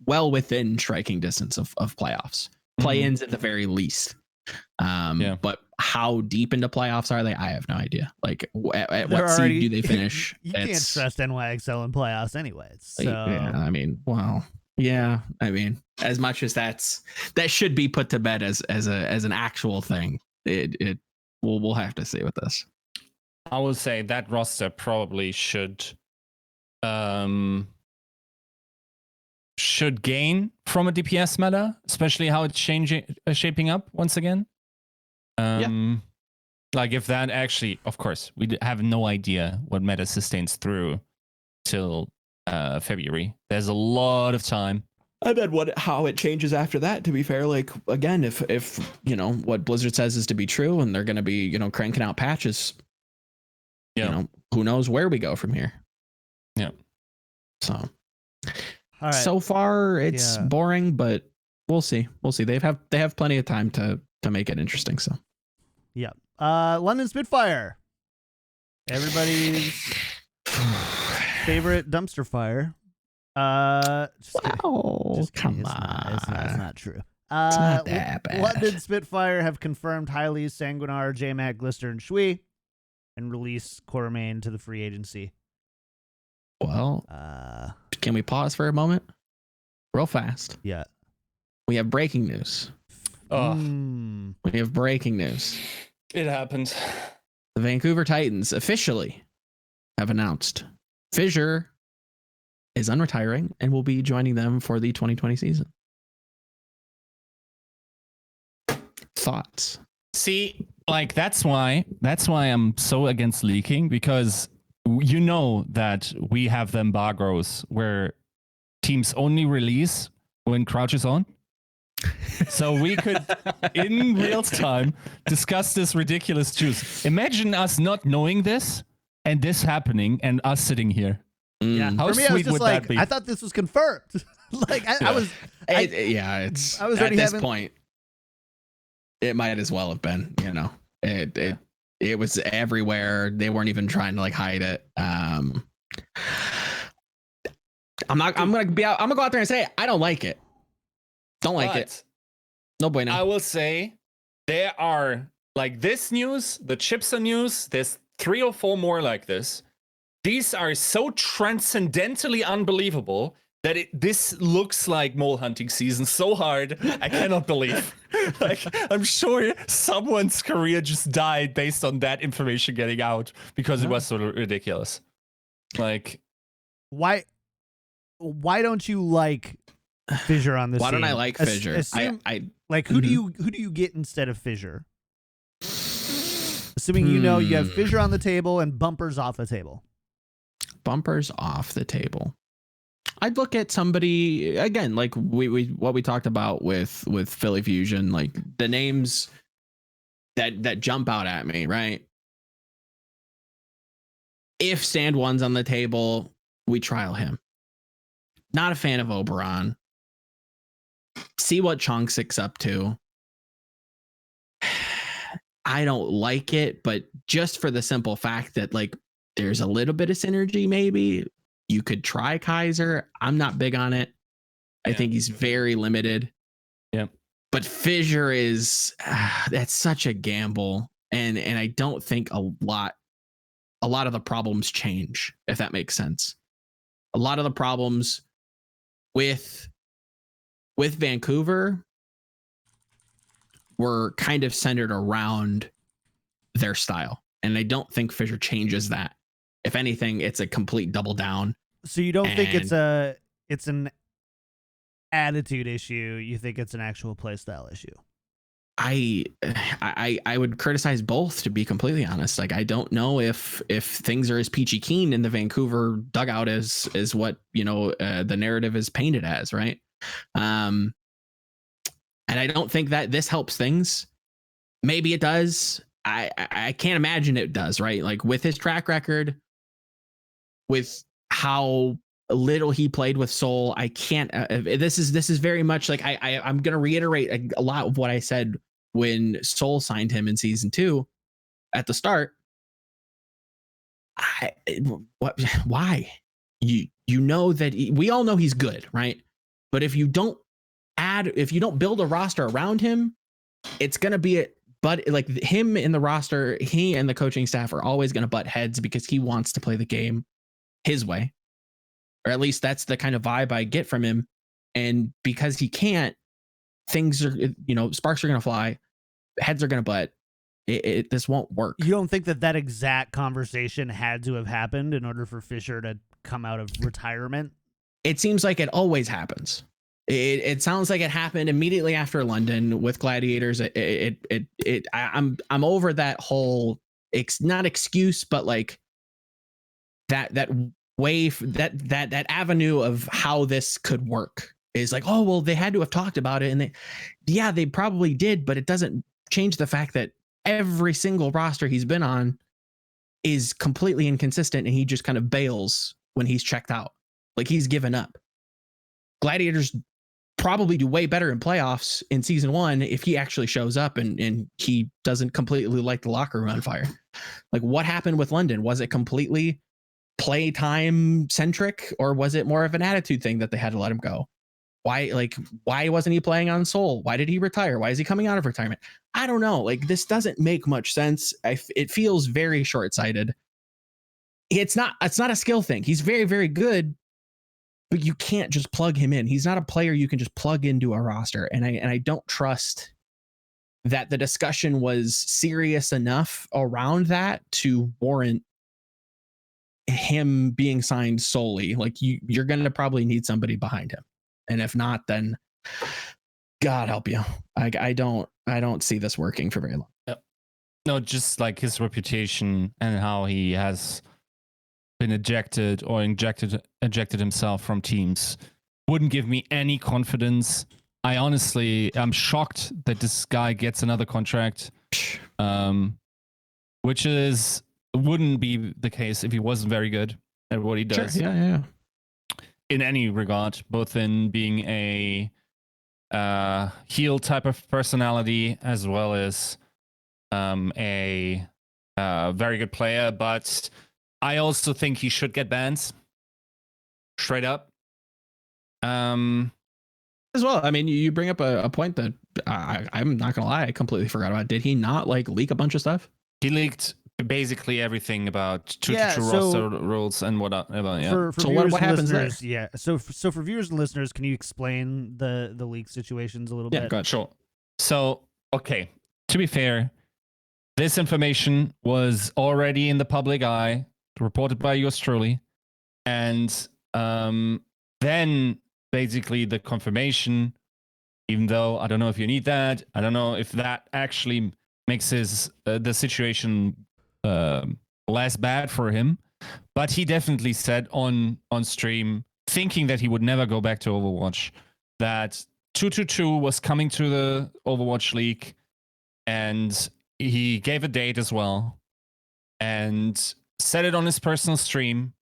well within striking distance of playoffs, play-ins at the very least. But how deep into playoffs are they? I have no idea. Like at what seed do they finish? You can't trust NYXL in playoffs anyways. So yeah, I mean, well, yeah, I mean, as much as that should be put to bed as an actual thing, we'll have to see with this. I will say that roster probably should gain from a DPS meta, especially how it's shaping up once again. Like if that actually, of course, we have no idea what meta sustains through till February. There's a lot of time. I bet how it changes after that, to be fair. Like again, if what Blizzard says is to be true and they're going to be cranking out patches, who knows where we go from here. Yeah. So so far it's boring, but we'll see. They have plenty of time to make it interesting. So yeah. London Spitfire. Everybody's Favorite dumpster fire? Come on. It's not true. It's not that bad. London Spitfire have confirmed Hailey, Sanguinar, J-Mac, Glister, and Shui, and release Quartermain to the free agency. Well, can we pause for a moment? Real fast. Yeah. We have breaking news. We have breaking news. It happened. The Vancouver Titans officially have announced Fissure is unretiring and will be joining them for the 2020 season. Thoughts? See, like that's why I'm so against leaking, because you know that we have the embargoes where teams only release when Crouch is on. So we could, in real time, discuss this ridiculous juice. Imagine us not knowing this and this happening and us sitting here. Yeah, how for me, sweet I was just would like, that be? I thought this was confirmed. I was at this point, it might as well have been. You know, it was everywhere. They weren't even trying to like hide it. I'm gonna go out there and say I don't like it. Don't like it. No bueno. I will say there are like this news, the Chipsa news. There's 3 or 4 more like this. These are so transcendentally unbelievable that this looks like mole hunting season so hard. I cannot believe. Like, I'm sure someone's career just died based on that information getting out because it was so ridiculous. Like, why don't you like Fissure on this? Why team? don't I like Fissure? I like who do you get instead of Fissure? Assuming you know you have Fissure on the table and bumpers off the table. Bumpers off the table. I'd look at somebody again, like what we talked about with Philly Fusion, like the names that jump out at me, right? If Stand 1's on the table, we trial him. Not a fan of Oberon. See what Chongsik's up to. I don't like it, but just for the simple fact that like there's a little bit of synergy, maybe you could try Kaiser. I'm not big on it. I think he's very limited. Yeah. But Fissure is that's such a gamble, and I don't think a lot of the problems change, if that makes sense. A lot of the problems with Vancouver were kind of centered around their style, and I don't think Fissure changes that. If anything, it's a complete double down. So you don't think it's an attitude issue? You think it's an actual play style issue? I would criticize both, to be completely honest. Like, I don't know if things are as peachy keen in the Vancouver dugout as what, you know, the narrative is painted as, right? And I don't think that this helps things. Maybe it does. I can't imagine it does, right? Like, with his track record, with how little he played with Soul, I can't. This is very much like I'm gonna reiterate a lot of what I said when Soul signed him in season 2 at the start. Why? You know that we all know he's good, right? But if you don't build a roster around him, it's gonna be but like him in the roster, he and the coaching staff are always gonna butt heads because he wants to play the game his way. Or at least that's the kind of vibe I get from him. And because he can't, things are, you know, sparks are going to fly, heads are going to butt. This won't work. You don't think that exact conversation had to have happened in order for Fissure to come out of retirement? It seems like it always happens. It sounds like it happened immediately after London with Gladiators. I'm over that whole, not excuse, but like that wave, that avenue of how this could work is like, oh, well, they had to have talked about it. And they probably did, but it doesn't change the fact that every single roster he's been on is completely inconsistent, and he just kind of bails when he's checked out. Like, he's given up. Gladiators probably do way better in playoffs in season 1 if he actually shows up and he doesn't completely light the locker room on fire. Like, what happened with London? Was it completely playtime centric, or was it more of an attitude thing that they had to let him go? Why wasn't he playing on Seoul? Why did he retire? Why is he coming out of retirement? I don't know. Like, this doesn't make much sense. It feels very short-sighted. It's not a skill thing. He's very, very good, but you can't just plug him in. He's not a player you can just plug into a roster. And I don't trust that the discussion was serious enough around that to warrant him being signed solely. Like, you're going to probably need somebody behind him. And if not, then God help you. I don't see this working for very long. Yep. No, just like his reputation and how he has been ejected himself from teams wouldn't give me any confidence. I'm shocked that this guy gets another contract, which wouldn't be the case if he wasn't very good at what he does. Sure. Yeah. In any regard, both in being a heel type of personality as well as a very good player. But I also think he should get bans straight up. As well. I mean, you bring up a point that I'm not going to lie, I completely forgot about. Did he not leak a bunch of stuff? He leaked basically everything about 2-2 roster rules and whatever. Yeah. For so viewers what and happens listeners, there? Yeah. So for viewers and listeners, can you explain the leak situations a little bit? Yeah, go ahead. Sure. So, okay. To be fair, this information was already in the public eye, reported by yours truly, and then basically the confirmation. Even though I don't know if you need that, I don't know if that actually makes the situation less bad for him, but he definitely said on stream, thinking that he would never go back to Overwatch, that 222 was coming to the Overwatch League, and he gave a date as well, and said it on his personal stream.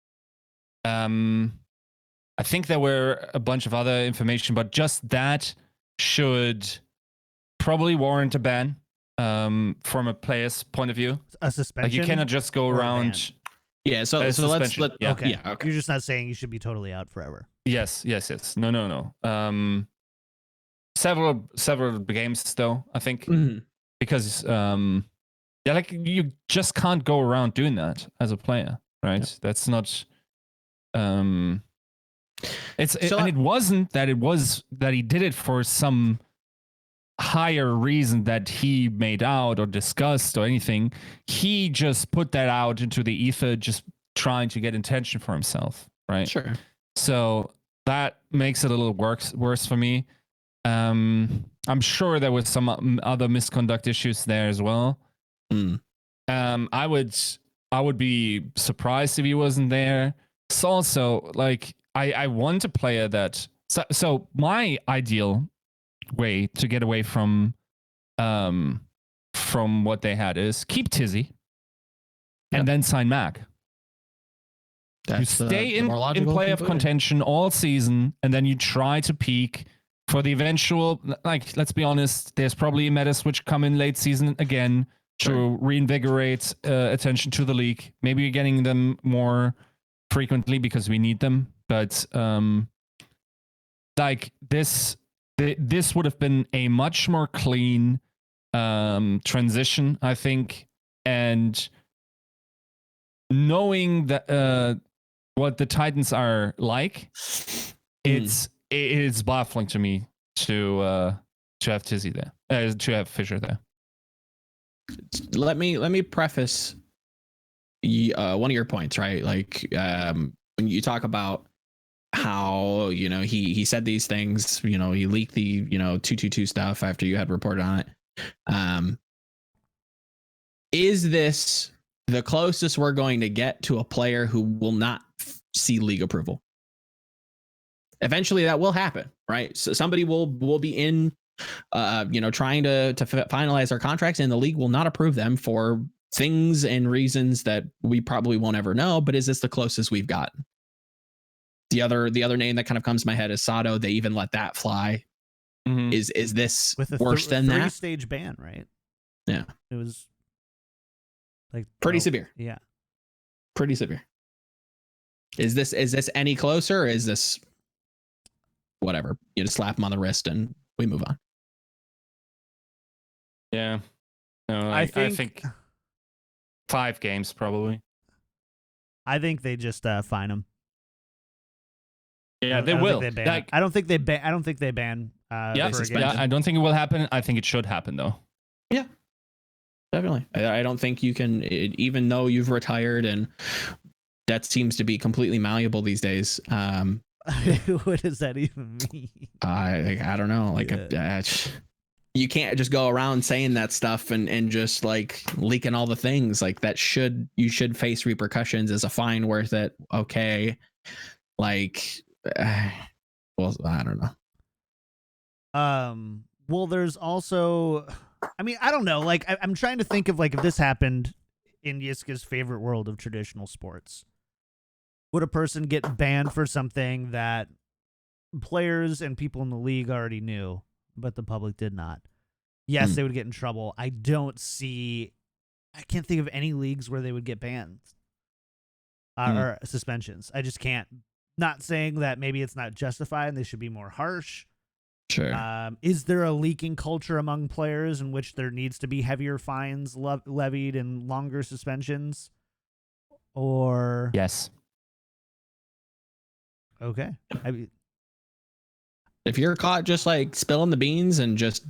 I think there were a bunch of other information, but just that should probably warrant a ban. From a player's point of view, A suspension. Like, you cannot just go around. Yeah. So let's suspension. Yeah. Okay. Yeah. Okay. You're just not saying you should be totally out forever. Yes. No. Several games though, I think, because like, you just can't go around doing that as a player, right? Yeah. That's not. And it wasn't that he did it for some higher reason that he made out or discussed or anything. He just put that out into the ether, just trying to get attention for himself, right? Sure. So that makes it a little worse for me. I'm sure there was some other misconduct issues there as well. I would be surprised if he wasn't there. It's also like, I want a player that so my ideal way to get away from what they had is keep Tizzy and then sign Mac. You stay in playoff contention all season, and then you try to peak for the eventual, like, let's be honest, there's probably a meta switch coming late season again to reinvigorate attention to the league. Maybe you're getting them more frequently because we need them, but like this would have been a much more clean transition, I think, and knowing that what the Titans are like, it's baffling to me to have Tizzy there, to have Fisher there. Let me preface one of your points, right? Like, when you talk about how, he said these things, he leaked the 222 stuff after you had reported on it. Is this the closest we're going to get to a player who will not see league approval? Eventually that will happen, right? So somebody will be in trying to finalize their contracts, and the league will not approve them for things and reasons that we probably won't ever know. But is this the closest we've gotten? The other name that kind of comes to my head is Sato. They even let that fly. Mm-hmm. Is this with worse than that? 3-stage ban, right? Yeah, it was like pretty severe. Yeah, pretty severe. Is this any closer? Or is this whatever? You just slap him on the wrist and we move on. Yeah. No, I think 5 games probably. I think they just fine him. Yeah, they will. I don't think they ban. I don't think they ban. Yeah, I don't think it will happen. I think it should happen though. Yeah, definitely. I don't think you can, even though you've retired, and that seems to be completely malleable these days. What does that even mean? I don't know. Like you can't just go around saying that stuff and just like leaking all the things like that. You should face repercussions as a fine worth it. Okay, like. Well, I don't know. Well, there's also, I mean, I don't know. Like, I'm trying to think of like if this happened in Yiska's favorite world of traditional sports, would a person get banned for something that players and people in the league already knew, but the public did not? Yes, they would get in trouble. I can't think of any leagues where they would get bans or suspensions. I just can't. Not saying that maybe it's not justified and they should be more harsh. Sure. Is there a leaking culture among players in which there needs to be heavier fines levied and longer suspensions? Or yes. Okay. I mean, if you're caught just like spilling the beans and just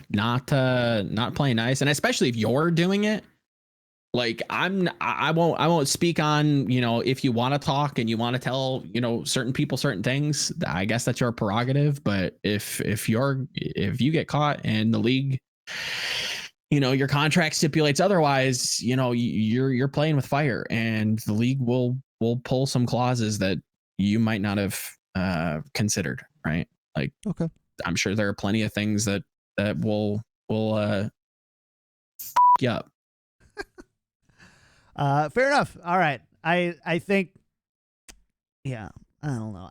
not playing nice, and especially if you're doing it. Like I won't speak on, if you want to talk and you want to tell, certain people certain things, I guess that's your prerogative. But if you get caught and the league, your contract stipulates otherwise, you're playing with fire, and the league will pull some clauses that you might not have considered, right? Like, okay, I'm sure there are plenty of things that will you up. Fair enough. All right. I think, yeah, I don't know.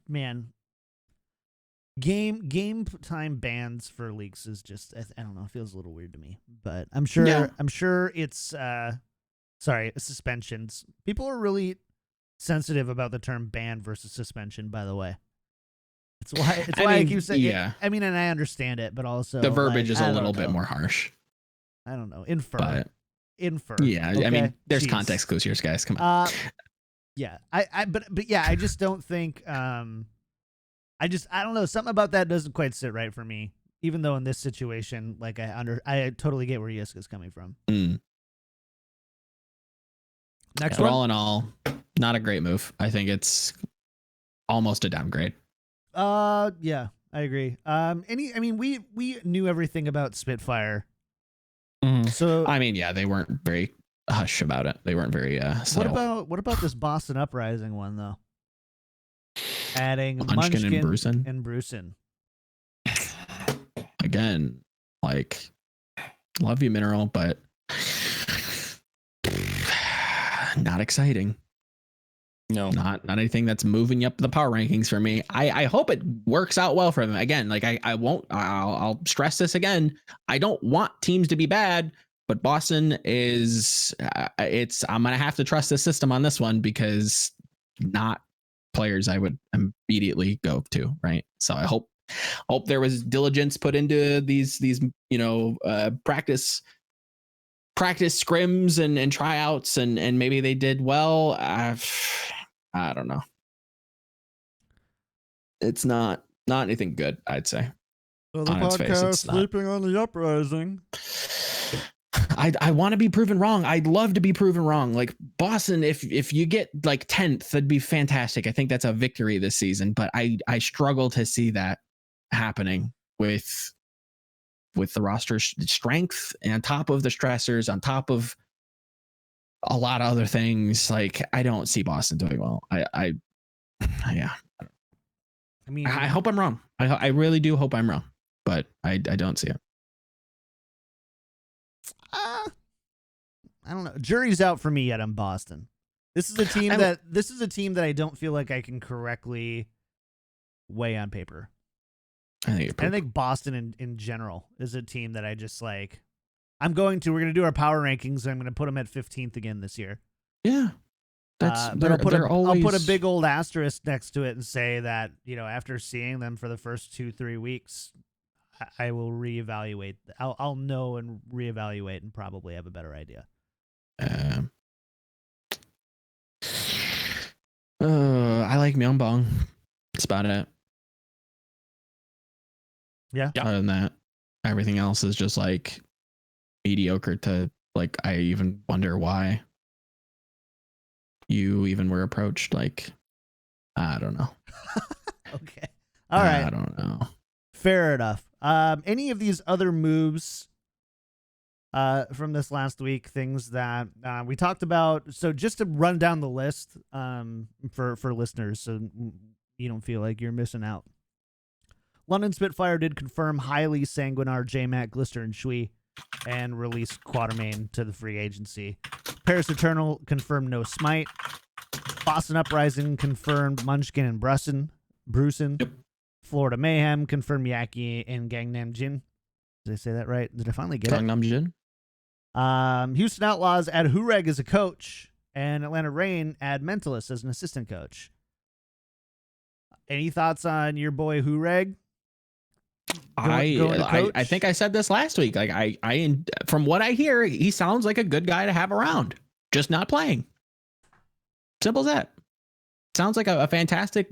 Man, game time bans for leagues is just, I don't know. It feels a little weird to me, but I'm sure it's, suspensions. People are really sensitive about the term ban versus suspension, by the way. It's why I keep saying, yeah. I mean, and I understand it, but also the verbiage is a little bit more harsh. I don't know. Infer. Yeah, okay? I mean, there's Jeez. context clues here, guys. Come on. Yeah, but yeah, I just don't think. I don't know. Something about that doesn't quite sit right for me. Even though in this situation, like I totally get where Yiska's coming from. Next but one. All in all, not a great move. I think it's almost a downgrade. Yeah, I agree. We knew everything about Spitfire. So I mean, yeah, they weren't very hush about it. They weren't very subtle. What about this Boston Uprising one though? Adding Munchkin and Brucin. Again, like, love you, Mineral, but not exciting. No, not anything that's moving up the power rankings for me. I hope it works out well for them. Again, like I'll stress this again. I don't want teams to be bad, but Boston is I'm going to have to trust the system on this one, because not players I would immediately go to. Right. So I hope there was diligence put into these practice scrims and tryouts, and maybe they did well. I don't know. It's not anything good, I'd say. Well, the podcast sleeping on the uprising. I want to be proven wrong. I'd love to be proven wrong. Like Boston, if you get like 10th, that'd be fantastic. I think that's a victory this season, but I struggle to see that happening with the roster strength, and on top of the stressors, on top of a lot of other things. Like, I don't see Boston doing well. I mean, I hope I'm wrong. I really do hope I'm wrong, but I don't see it. I don't know. Jury's out for me yet on Boston. This is a team that I don't feel like I can correctly weigh on paper. I think Boston in general is a team that I just like. We're going to do our power rankings, and I'm going to put them at 15th again this year. Yeah. But I'll put a big old asterisk next to it and say that, after seeing them for the first 2-3 weeks, I will reevaluate. I'll know and reevaluate and probably have a better idea. I like Myeongbong. That's about it. Yeah. Other than that, everything else is just like mediocre to like, I even wonder why you even were approached. Like, I don't know. Okay. All right. I don't know. Fair enough. Any of these other moves from this last week, things that we talked about? So just to run down the list for listeners, so you don't feel like you're missing out. London Spitfire did confirm highly sanguinar J-Mac, Glister, and Shui, and released Quatermain to the free agency. Paris Eternal confirmed no Smite. Boston Uprising confirmed Munchkin and Brusen. Yep. Florida Mayhem confirmed Yaki and Gangnam Jin. Did I say that right? Did I finally get Gangnam Jin? Houston Outlaws add Hureg as a coach, and Atlanta Reign add Mentalist as an assistant coach. Any thoughts on your boy Hureg? I think I said this last week. Like I from what I hear, he sounds like a good guy to have around, just not playing. Simple as that. Sounds like a fantastic,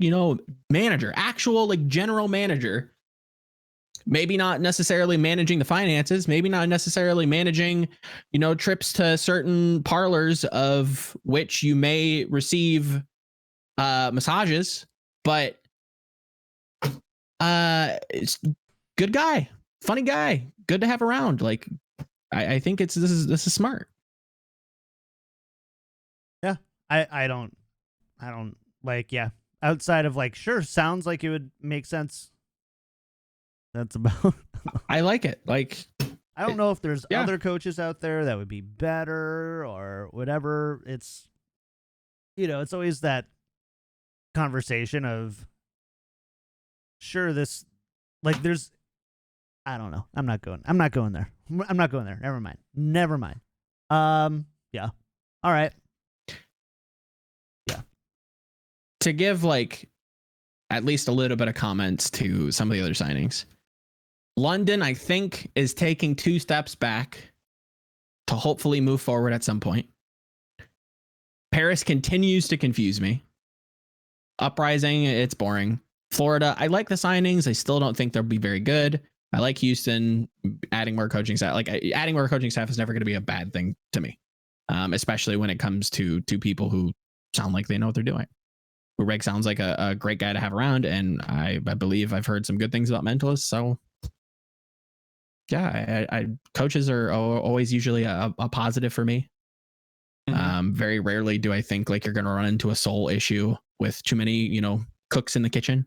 manager, actual like general manager. Maybe not necessarily managing the finances, maybe not necessarily managing, trips to certain parlors of which you may receive massages, but it's good guy, funny guy, good to have around. Like I think this is smart. Yeah. I don't like, yeah. Outside of like, sure, sounds like it would make sense. That's about I like it. Like, I don't know if there's other coaches out there that would be better or whatever. It's, it's always that conversation of, sure, this, like, there's, I don't know. I'm not going there. Never mind. Yeah. All right. Yeah. To give like at least a little bit of comments to some of the other signings. London, I think, is taking 2 steps back to hopefully move forward at some point. Paris continues to confuse me. Uprising, it's boring. Florida, I like the signings. I still don't think they'll be very good. I like Houston adding more coaching staff. Like adding more coaching staff is never going to be a bad thing to me, especially when it comes to people who sound like they know what they're doing. Reg sounds like a great guy to have around, and I believe I've heard some good things about Mentalists. So yeah, I coaches are always usually a positive for me. Mm-hmm. Very rarely do I think like you're going to run into a soul issue with too many, cooks in the kitchen.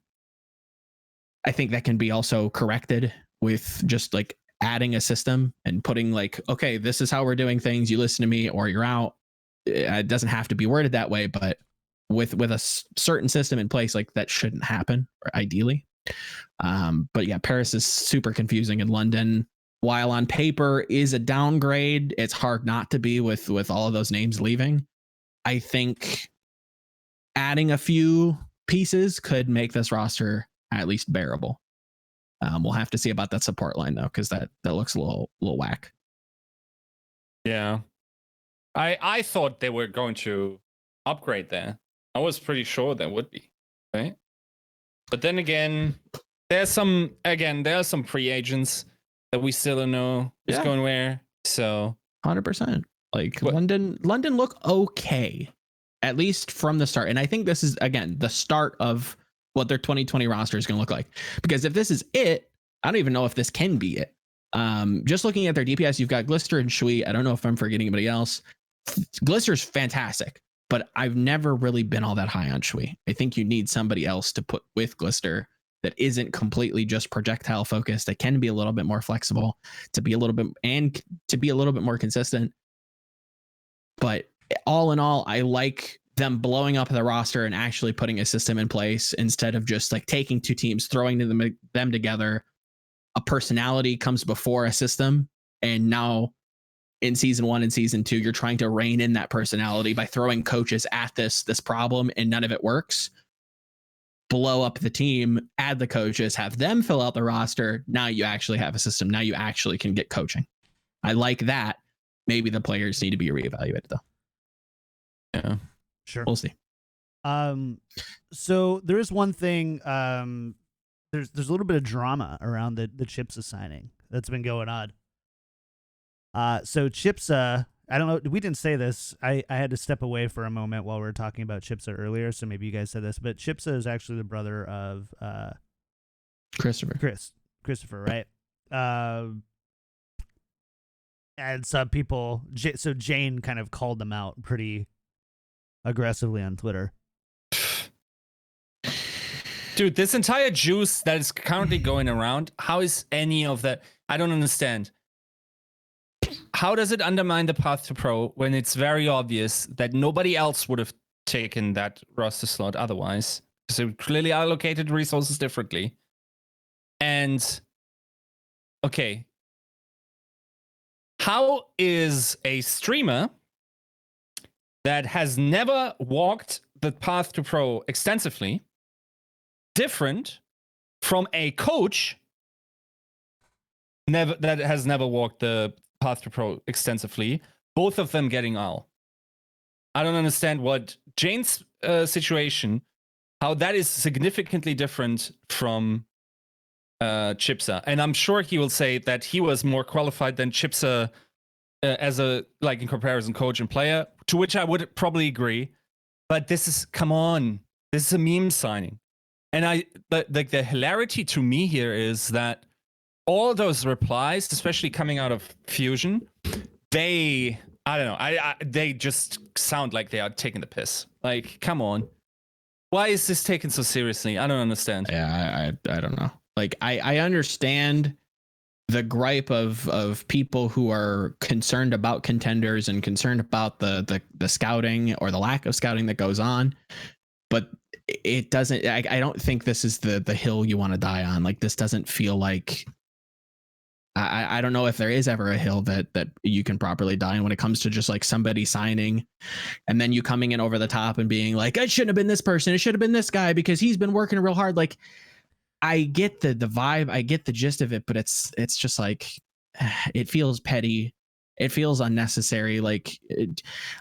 I think that can be also corrected with just like adding a system and putting like, okay, this is how we're doing things. You listen to me or you're out. It doesn't have to be worded that way, but with a certain system in place, like that shouldn't happen, or ideally. But yeah, Paris is super confusing, and London, while on paper is a downgrade, it's hard not to be with all of those names leaving. I think adding a few pieces could make this roster at least bearable. We'll have to see about that support line though, because that looks a little whack. Yeah, I thought they were going to upgrade there. I was pretty sure there would be, right? But then again, there are some free agents that we still don't know who's going where. So 100%. Like London look okay, at least from the start. And I think this is again the start of what their 2020 roster is going to look like. Because if this is it, I don't even know if this can be it. Just looking at their DPS, you've got Glister and Shui. I don't know if I'm forgetting anybody else. Glister's fantastic, but I've never really been all that high on Shui. I think you need somebody else to put with Glister that isn't completely just projectile focused, that can be a little bit more flexible, to be a little bit more consistent. But all in all, I like them blowing up the roster and actually putting a system in place instead of just like taking 2 teams, throwing them together. A personality comes before a system, and now in season 1 and season 2, you're trying to rein in that personality by throwing coaches at this problem, and none of it works. Blow up the team, add the coaches, have them fill out the roster. Now you actually have a system. Now you actually can get coaching. I like that. Maybe the players need to be reevaluated though. Yeah, sure. We'll see. So there is one thing. There's a little bit of drama around the Chipsa signing that's been going on. So Chipsa, I don't know. We didn't say this. I had to step away for a moment while we were talking about Chipsa earlier. So maybe you guys said this, but Chipsa is actually the brother of Christopher, right? And some people, so Jane kind of called them out pretty aggressively on Twitter. Dude, this entire juice that is currently going around, how is any of that? I don't understand. How does it undermine the path to pro when it's very obvious that nobody else would have taken that roster slot otherwise? So clearly allocated resources differently. And, okay. How is a streamer that has never walked the path to pro extensively different from a coach that has never walked the path to pro extensively, both of them getting all? I don't understand what Jane's situation, how that is significantly different from Chipsa. And I'm sure he will say that he was more qualified than Chipsa as a, like, in comparison, coach and player, to which I would probably agree. But this is, come on, this is a meme signing. And the hilarity to me here is that all those replies, especially coming out of Fusion, I don't know, they just sound like they are taking the piss. Like, come on. Why is this taken so seriously? I don't understand. Yeah, I don't know. Like, I understand the gripe of people who are concerned about contenders and concerned about the scouting or the lack of scouting that goes on, but it doesn't. I don't think this is the hill you want to die on. Like, this doesn't feel like. I don't know if there is ever a hill that you can properly die on when it comes to just like somebody signing and then you coming in over the top and being like, it shouldn't have been this person, it should have been this guy because he's been working real hard. Like, I get the vibe, I get the gist of it, but it's just like, it feels petty, it feels unnecessary. Like,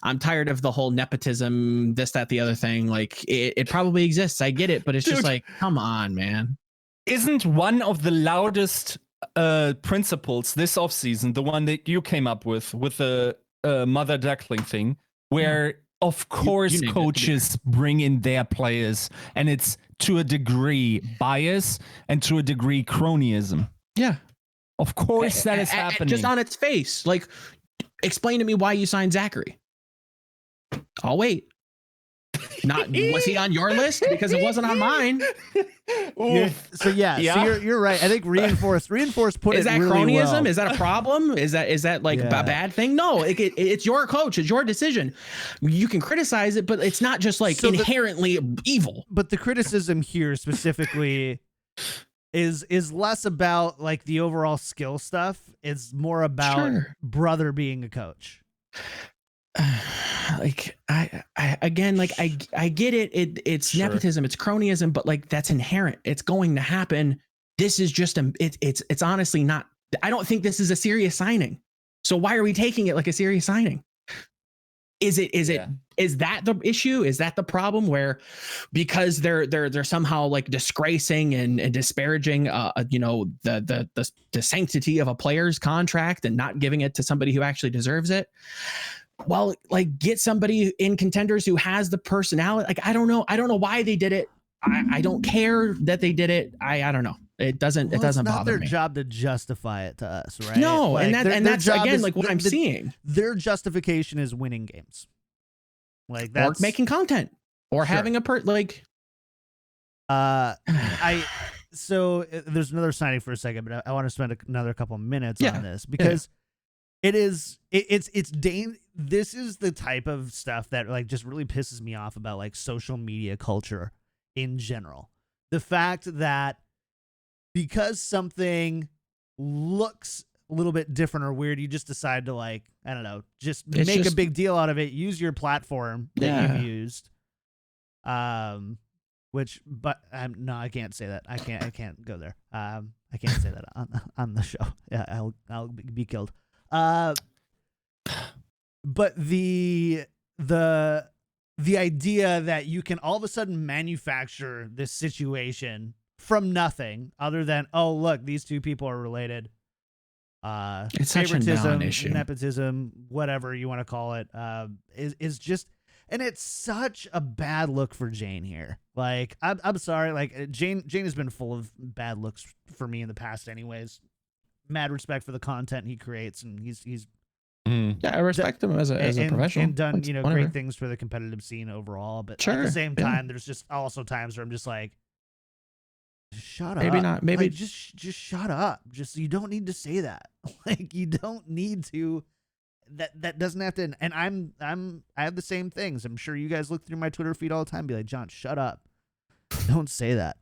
I'm tired of the whole nepotism, this, that, the other thing. Like, it probably exists, I get it, but it's just like, come on, man. Isn't one of the loudest principles this offseason the one that you came up with the mother duckling thing, where of course coaches bring in their players, and it's to a degree bias and to a degree cronyism. Yeah, of course that is happening. Just on its face. Like, explain to me why you signed Zachary. I'll wait. Was he on your list? Because it wasn't on mine. So you're right. I think reinforced put is it that really cronyism? well. Is that a problem? Is that like a bad thing? No, it's your coach. It's your decision. You can criticize it, but it's not just like inherently evil. But the criticism here specifically is less about like the overall skill stuff. It's more about brother being a coach. Like, I get it. It's nepotism, it's cronyism, but like, that's inherent. It's going to happen. This is just it's honestly not. I don't think this is a serious signing. So why are we taking it like a serious signing? Is that the issue? Is that the problem where because they're somehow like disgracing and disparaging the sanctity of a player's contract and not giving it to somebody who actually deserves it? Well, like, get somebody in contenders who has the personality. Like, I don't know why they did it. I don't care that they did it. I don't know. It doesn't bother me. It's not their job to justify it to us, right? No, like, that's again like what I'm seeing. Their justification is winning games, like that's or making content or having a So there's another signing for a second, but I want to spend another couple of minutes on this because. This is the type of stuff that like just really pisses me off about like social media culture in general. The fact that because something looks little bit different or weird, you just decide to like, I don't know, just make a big deal out of it. Use your platform that you've used. But no, I can't say that. I can't go there. I can't say that on the show. Yeah, I'll be killed. But the idea that you can all of a sudden manufacture this situation from nothing other than, oh, look, these two people are related. It's such a non-issue. Nepotism, whatever you want to call it, is just, and it's such a bad look for Jane here. Like, I'm sorry, like Jane has been full of bad looks for me in the past, anyways. Mad respect for the content he creates, and he's yeah, I respect him as a professional and done great things for the competitive scene overall. But at the same time, there's just also times where I'm just like, shut up. Maybe like, just shut up. Just, you don't need to say that. Like, you don't need to. That doesn't have to. And I have the same things. I'm sure you guys look through my Twitter feed all the time and be like, John, shut up. Don't say that.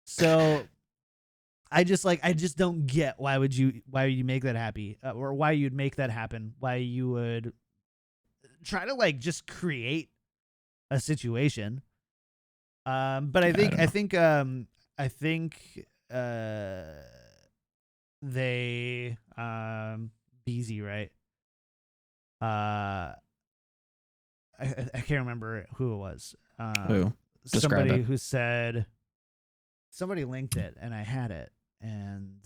So I just don't get why you make that happy, or why you'd make that happen. Why you would try to like just create a situation. But I think they Beezy, right? I can't remember who it was. Who? Somebody who said, somebody linked it and I had it and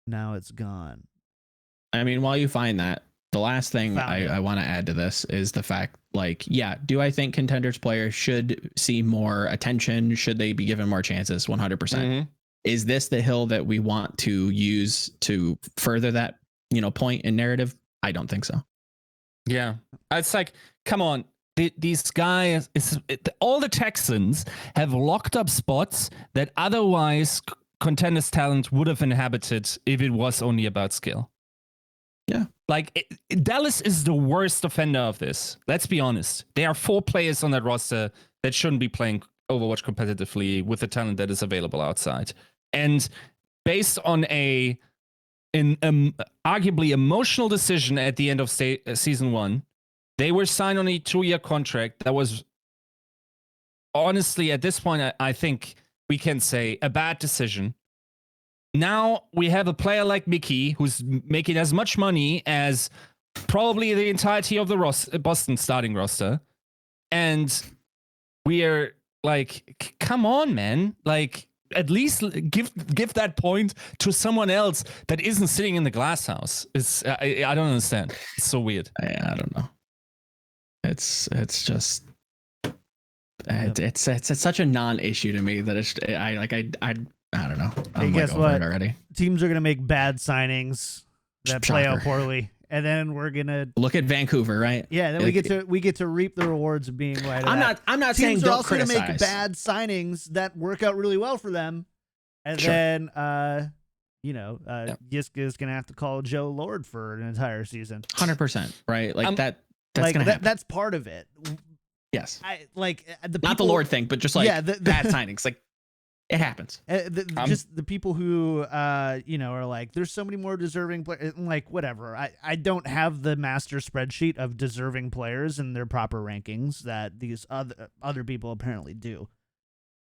now it's gone. I mean, while you find that, the last thing I want to add to this is the fact, like, yeah, do I think contenders players should see more attention? Should they be given more chances? 100%. Mm-hmm. Is this the hill that we want to use to further that, point in narrative? I don't think so. Yeah. It's like, come on. These guys, all the Texans have locked up spots that otherwise contenders talent would have inhabited if it was only about skill. Yeah. Like, Dallas is the worst offender of this. Let's be honest. There are 4 players on that roster that shouldn't be playing Overwatch competitively with the talent that is available outside. And based on an arguably emotional decision at the end of season 1, they were signed on a 2-year contract that was, honestly, at this point, I think we can say a bad decision. Now we have a player like Mickey who's making as much money as probably the entirety of the Boston starting roster. And we are like, come on, man. Like, at least give that point to someone else that isn't sitting in the glass house. I don't understand. It's so weird. I don't know. It's just it's such a non-issue to me that I don't know. Hey, guess what? Already. Teams are gonna make bad signings that play out poorly, and then we're gonna look at Vancouver, right? Yeah, then we get to reap the rewards of being right. I'm not saying teams don't are also criticize. Gonna make bad signings that work out really well for them, and then Yiska is gonna have to call Joe Lord for an entire season. 100%, right? Like that. That's part of it. Yes. Not the Lord thing, but just like bad signings. Like, it happens. Just the people who are like, there's so many more deserving players. Like, whatever. I don't have the master spreadsheet of deserving players and their proper rankings that these other people apparently do.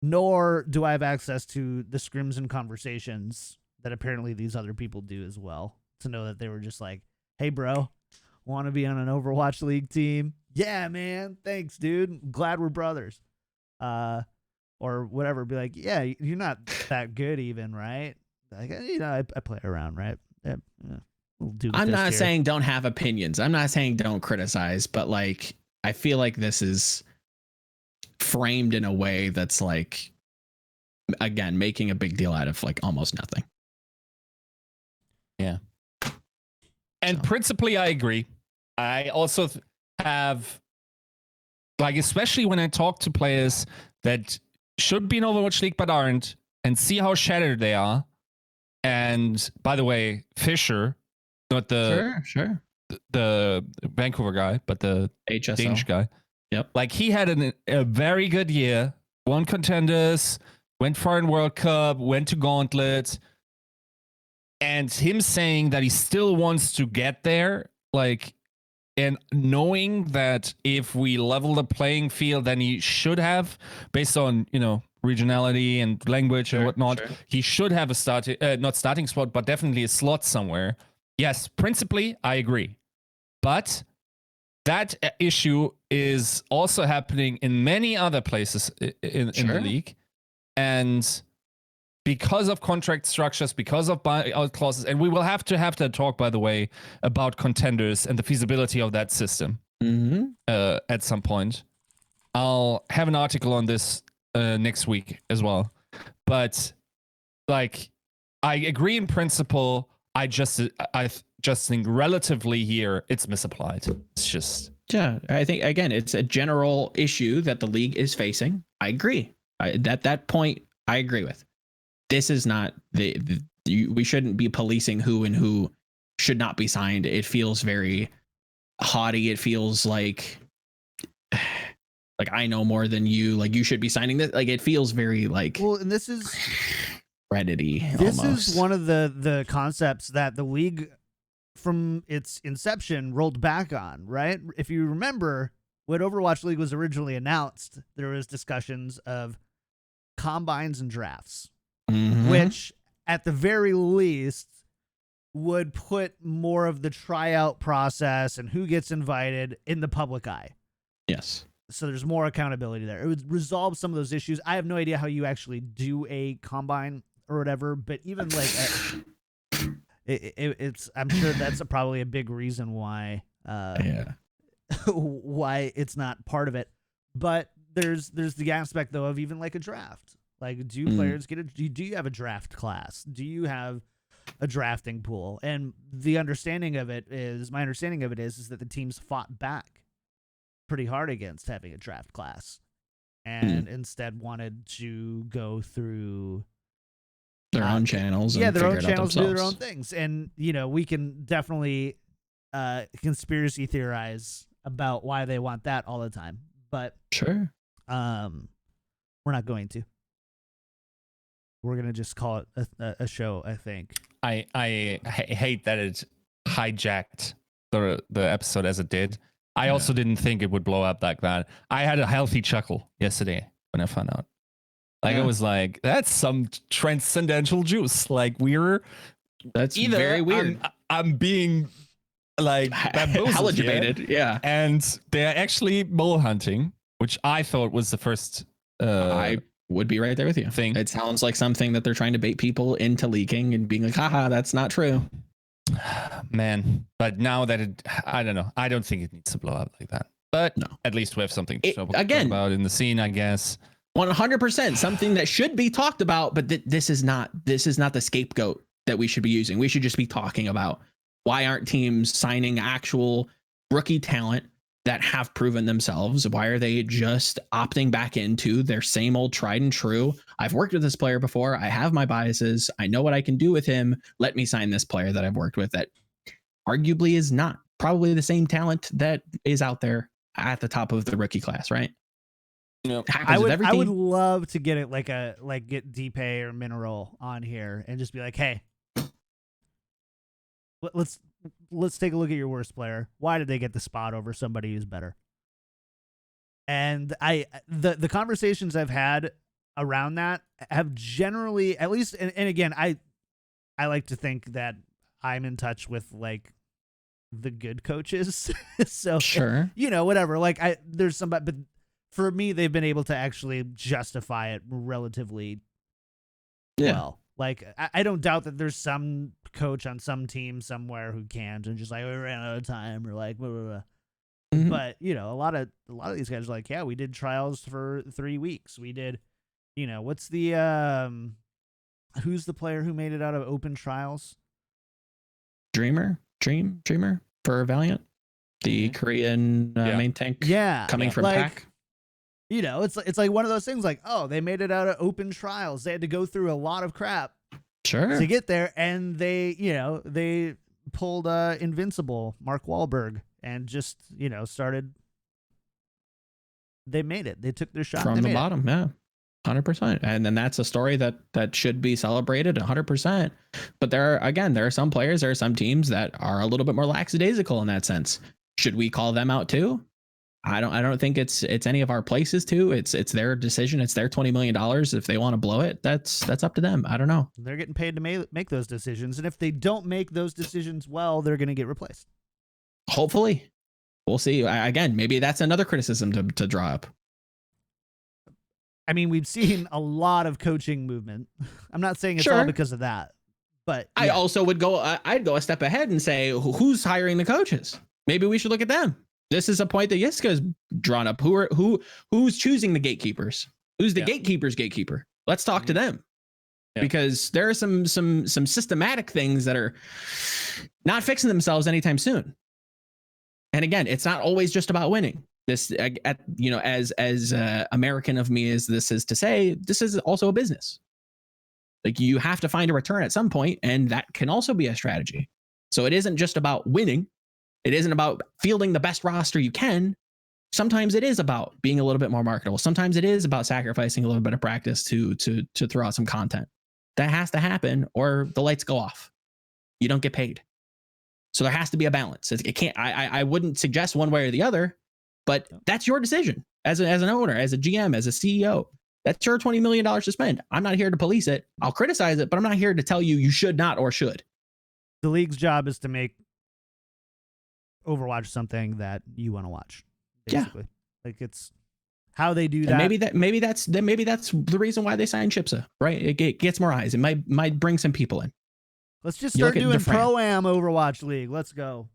Nor do I have access to the scrims and conversations that apparently these other people do as well, to know that they were just like, hey, bro, want to be on an Overwatch League team? Yeah, man. Thanks, dude. Glad we're brothers. Or whatever. Be like, yeah, you're not that good even, right? Like, I play around, right? Yeah, I'm not saying don't have opinions. I'm not saying don't criticize, but like, I feel like this is framed in a way that's like, again, making a big deal out of like almost nothing. Yeah. And principally, I agree. I also have, like, especially when I talk to players that should be in Overwatch League but aren't, and see how shattered they are. And by the way, Fisher, not the the Vancouver guy, but the HSL. Danish guy. Yep. Like, he had a very good year. Won contenders, went far in World Cup, went to Gauntlet. And him saying that he still wants to get there, like, and knowing that if we level the playing field, then he should have, based on, regionality and language and whatnot, he should have a not starting spot, but definitely a slot somewhere. Yes, principally, I agree. But that issue is also happening in many other places in the league. And because of contract structures, because of buyout clauses, and we will have to have that talk, by the way, about contenders and the feasibility of that system at some point. I'll have an article on this next week as well. But like, I agree in principle. I just think relatively here it's misapplied. It's just I think again it's a general issue that the league is facing. I agree. That point I agree with. This is not we shouldn't be policing who and who should not be signed. It feels very haughty. It feels like I know more than you. Like you should be signing this. Like it feels very like. Well, and this is Reddity. This almost. is one of the concepts that the league, from its inception, rolled back on. Right? If you remember, when Overwatch League was originally announced, there was discussions of combines and drafts. Which, at the very least, would put more of the tryout process and who gets invited in the public eye. Yes. So there's more accountability there. It would resolve some of those issues. I have no idea how you actually do a combine or whatever, but even like it's. I'm sure that's probably a big reason why. Why it's not part of it. But there's the aspect though of even like a draft. Like, do players get do you have a draft class? Do you have a drafting pool? And my understanding of it is that the teams fought back pretty hard against having a draft class and instead wanted to go through their own channels. Yeah, their own channels, do their own things. And, we can definitely conspiracy theorize about why they want that all the time. But we're not going to. We're going to just call it a show, I think. I hate that it hijacked the episode as it did. I also didn't think it would blow up like that. I had a healthy chuckle yesterday when I found out. Like, it was like, that's some transcendental juice. Like, that's very weird. I'm being like hallucinated. Yeah. And they're actually mole hunting, which I thought was the first I would be right there with you. It sounds like something that they're trying to bait people into leaking and being like, haha, that's not true. Man, but now that I don't know. I don't think it needs to blow up like that. But no, at least we have something to talk about in the scene, I guess. 100% something that should be talked about, but this is not the scapegoat that we should be using. We should just be talking about why aren't teams signing actual rookie talent that have proven themselves? Why are they just opting back into their same old tried and true? I've worked with this player before. I have my biases. I know what I can do with him. Let me sign this player that I've worked with that arguably is not probably the same talent that is out there at the top of the rookie class, right? I would love to get it get DPay or Mineral on here and just be like, hey, let's take a look at your worst player. Why did they get the spot over somebody who's better? And the conversations I've had around that have generally, at least, and again, I like to think that I'm in touch with like the good coaches. So sure, whatever. Like there's somebody, but for me, they've been able to actually justify it relatively well. Like, I don't doubt that there's some coach on some team somewhere who can't and just like, we ran out of time or like, blah, blah, blah. Mm-hmm. But, a lot of these guys are like, yeah, we did trials for 3 weeks. We did, what's the, who's the player who made it out of open trials? Dreamer for Valiant, the Korean main tank coming from PAC. It's like one of those things like, oh, they made it out of open trials. They had to go through a lot of crap to get there. And they pulled Invincible, Mark Wahlberg, and just, started. They made it. They took their shot from the bottom. Yeah. 100%. And then that's a story that should be celebrated 100%. But there are some players, there are some teams that are a little bit more lackadaisical in that sense. Should we call them out too? I don't think it's any of our places to. It's their decision. It's their $20 million. If they want to blow it, that's up to them. I don't know. They're getting paid to make those decisions. And if they don't make those decisions well, they're going to get replaced. Hopefully. We'll see. Again, maybe that's another criticism to draw up. I mean, we've seen a lot of coaching movement. I'm not saying it's Sure. all because of that, but I also would go. I'd go a step ahead and say, who's hiring the coaches? Maybe we should look at them. This is a point that Yiska has drawn up. Who's choosing the gatekeepers? Who's the gatekeeper's gatekeeper? Let's talk to them, because there are some systematic things that are not fixing themselves anytime soon. And again, it's not always just about winning. This, as American of me as this is to say, this is also a business. Like, you have to find a return at some point, and that can also be a strategy. So it isn't just about winning. It isn't about fielding the best roster you can. Sometimes it is about being a little bit more marketable. Sometimes it is about sacrificing a little bit of practice to throw out some content. That has to happen, or the lights go off. You don't get paid. So there has to be a balance. It can't. I wouldn't suggest one way or the other. But that's your decision as an owner, as a GM, as a CEO. That's your $20 million to spend. I'm not here to police it. I'll criticize it, but I'm not here to tell you should not or should. The league's job is to make Overwatch something that you want to watch. Basically. Like, it's how they do that. And maybe that's the reason why they signed Chipsa, right? It gets more eyes. It might bring some people in. Let's just start doing Pro-Am Overwatch League. Let's go.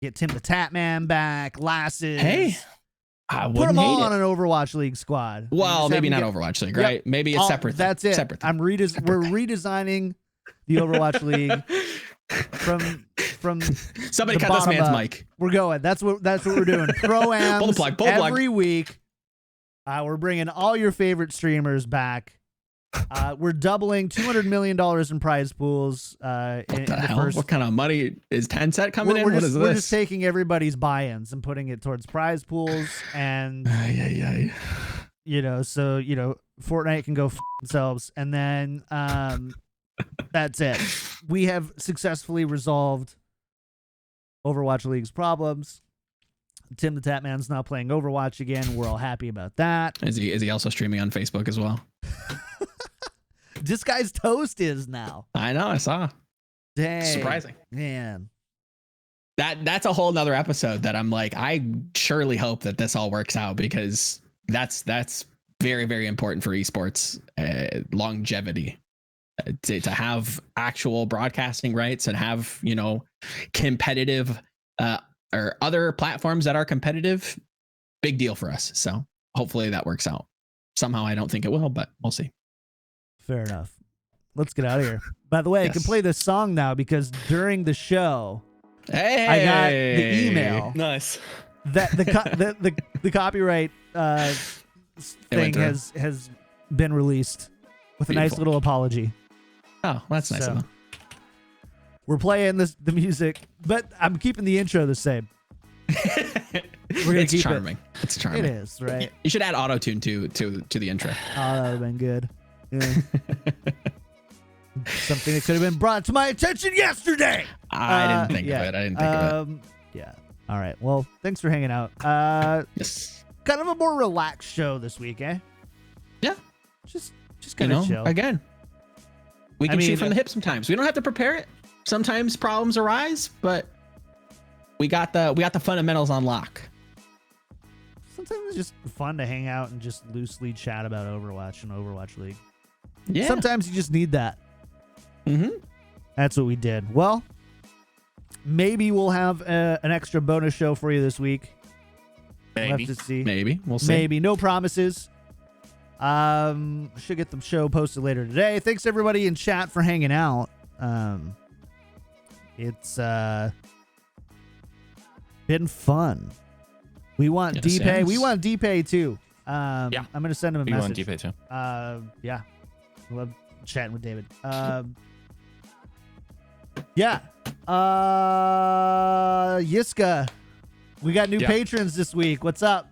Get Tim the Tatman back, Lasses. Hey, I wouldn't put them all hate on an Overwatch League squad. Well, maybe not Overwatch League, right? Yep. Maybe it's separate. That's it. Separate. We're redesigning the Overwatch League from somebody cut this man's mic. We're going. That's what we're doing. Pro-Ams every week. We're bringing all your favorite streamers back. We're doubling $200 million in prize pools. What the hell? What kind of money is Tencent coming in? What is this? We're just taking everybody's buy-ins and putting it towards prize pools, and so Fortnite can go themselves, and then that's it. We have successfully resolved Overwatch League's problems. Tim the Tatman's now playing Overwatch again. We're all happy about that. Is he also streaming on Facebook as well? This guy's toast is now. I know. I saw. Dang. Surprising. Man. That's a whole nother episode that I'm like, I surely hope that this all works out, because that's very, very important for esports longevity. To have actual broadcasting rights and have, competitive or other platforms that are competitive, big deal for us. So hopefully that works out. Somehow I don't think it will, but we'll see. Fair enough. Let's get out of here. By the way, I can play this song now, because during the show, I got the email. Nice. That the copyright thing has been released with a nice little apology. Oh, that's nice of them. We're playing the music, but I'm keeping the intro the same. We're gonna keep charming. It's charming. It is, right? You should add auto-tune to the intro. Oh, that would have been good. Yeah. Something that could have been brought to my attention yesterday. I didn't think of it. I didn't think of it. Yeah. All right. Well, thanks for hanging out. Yes. Kind of a more relaxed show this week, eh? Yeah. Just kind of chill. Again, we can shoot from the hip sometimes. We don't have to prepare it. Sometimes problems arise, but we got the fundamentals on lock. Sometimes it's just fun to hang out and just loosely chat about Overwatch and Overwatch League. Yeah. Sometimes you just need that. Mm-hmm. That's what we did. Well, maybe we'll have an extra bonus show for you this week. Maybe. We'll have to see. Maybe. We'll see. Maybe. No promises. Should get the show posted later today. Thanks everybody in chat for hanging out. It's been fun. We want DPay. We want DPay too. I'm gonna send him a message. We want DPay too. Yeah. Love chatting with David. Yiska. We got new patrons this week. What's up?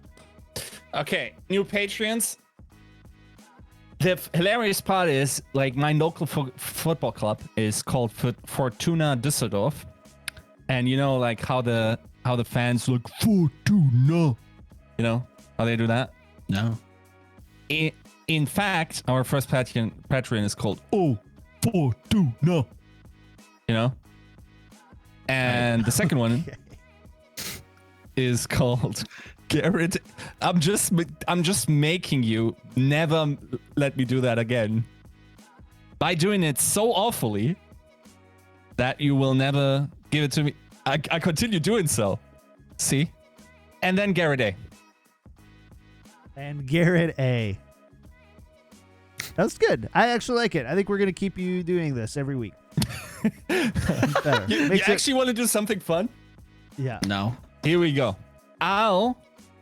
Okay, new patrons. The hilarious part is, like, my local football club is called Fortuna Düsseldorf, and you know, like how the fans look Fortuna, you know how they do that. No. In fact, our first Patreon is called Fortuna, you know, and the second one is called Garrett. I'm just making you never let me do that again by doing it so awfully that you will never give it to me. I continue doing so. See? And then Garrett A. And Garrett A. That's good. I actually like it. I think we're going to keep you doing this every week. Better. You actually want to do something fun? Yeah. No. Here we go.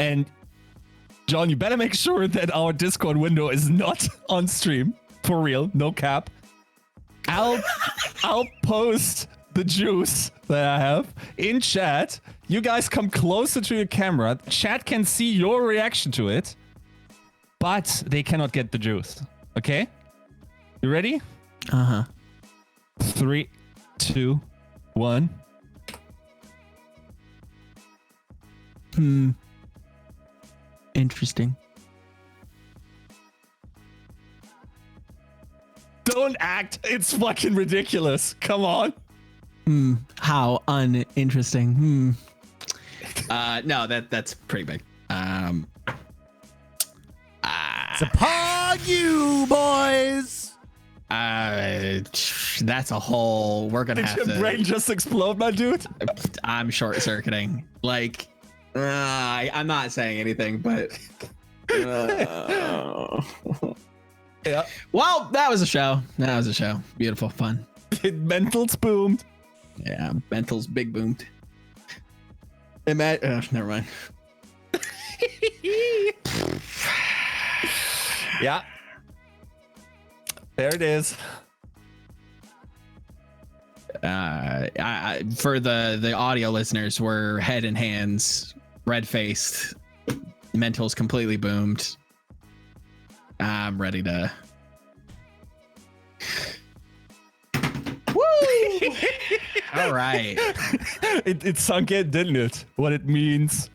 And John, you better make sure that our Discord window is not on stream. For real. No cap. I'll post the juice that I have in chat. You guys come closer to your camera. Chat can see your reaction to it, but they cannot get the juice. Okay? You ready? 3, 2, 1. Interesting. Don't act. It's fucking ridiculous. Come on. How uninteresting. No, that's pretty big. It's upon you, boys. That's a whole. We're gonna have Did your to. brain just explode, my dude? I'm short circuiting. Like, I'm not saying anything, but. Yeah. Well, that was a show. Beautiful, fun. Mentals boomed. Yeah, mentals big boomed. Never mind. Yeah. There it is. For the audio listeners, we're head and hands, red faced, mentals completely boomed. I'm ready to. Woo! All right. It sunk in, didn't it? What it means,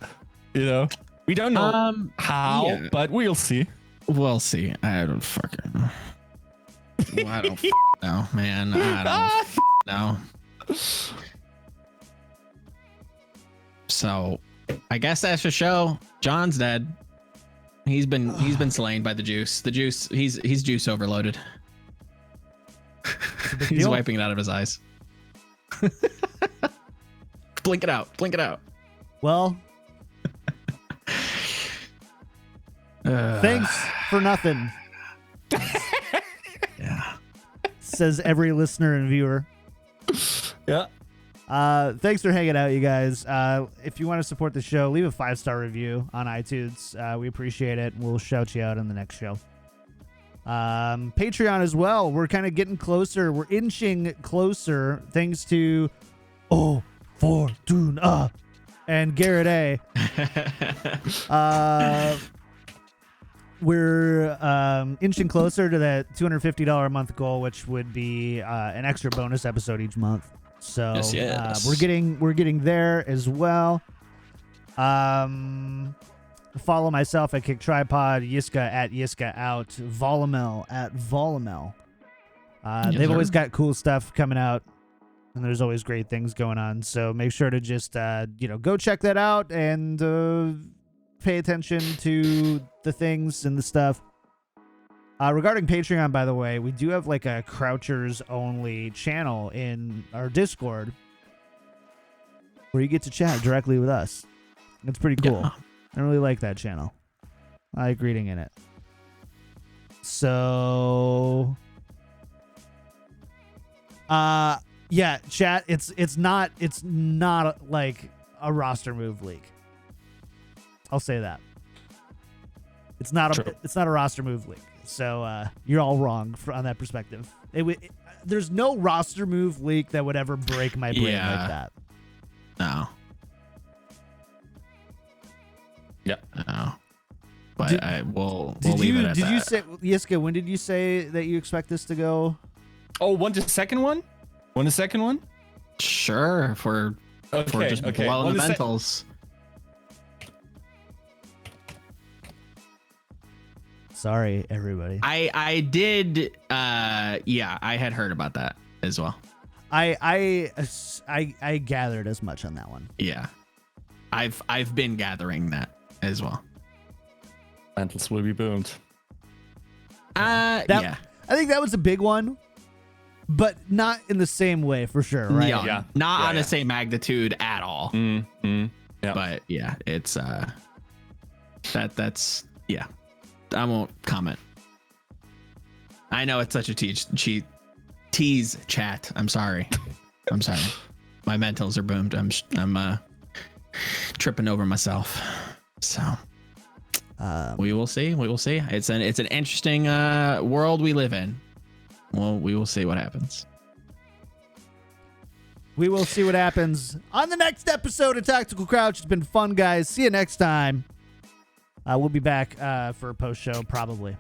you know. We don't know how, yeah. but we'll see. We'll see. I don't fucking. I don't know, man. I don't know. So, I guess that's the show. John's dead. He's been slain by the juice. The juice. He's juice overloaded. He's wiping it out of his eyes. Blink it out. Blink it out. Well, thanks for nothing. Yeah. Says every listener and viewer. Yeah. Thanks for hanging out, you guys. If you want to support the show, leave a 5-star review on iTunes. We appreciate it. We'll shout you out in the next show. Patreon as well. We're kind of getting closer. We're inching closer thanks to Fortuna and Garrett A. We're inching closer to that $250 a month goal, which would be an extra bonus episode each month. So yes. We're getting there as well. Follow myself at KickedTripod, Yiska at Yiska out, Volamel at Volamel. They've always got cool stuff coming out, and there's always great things going on. So make sure to just go check that out and pay attention to the things and the stuff. Regarding Patreon, by the way, we do have like a Crouchers only channel in our Discord where you get to chat directly with us. It's pretty cool. Yeah. I really like that channel. I like reading in it. So, yeah, chat. It's not like a roster move league. I'll say that. It's not a roster move league. So you're all wrong on that perspective. There's no roster move leak that would ever break my brain like that. No. Yeah. No. But we'll leave it at that. Did you say, Yiska, when did you say that you expect this to go? Oh, want the second one? Want the second one? Sure, for just blowing the mentals. Sorry, everybody. I did. Yeah, I had heard about that as well. I gathered as much on that one. Yeah, I've been gathering that as well. Mentals will be boomed. Yeah. I think that was a big one, but not in the same way for sure, right? Yeah. Not on the same magnitude at all. Yeah. But yeah, it's that's yeah. I won't comment. I know it's such a tease chat. I'm sorry. My mentals are boomed. I'm tripping over myself. So we will see. It's an interesting world we live in. Well, we will see what happens. We will see what happens on the next episode of Tactical Crouch. It's been fun, guys. See you next time. We'll be back for a post show probably.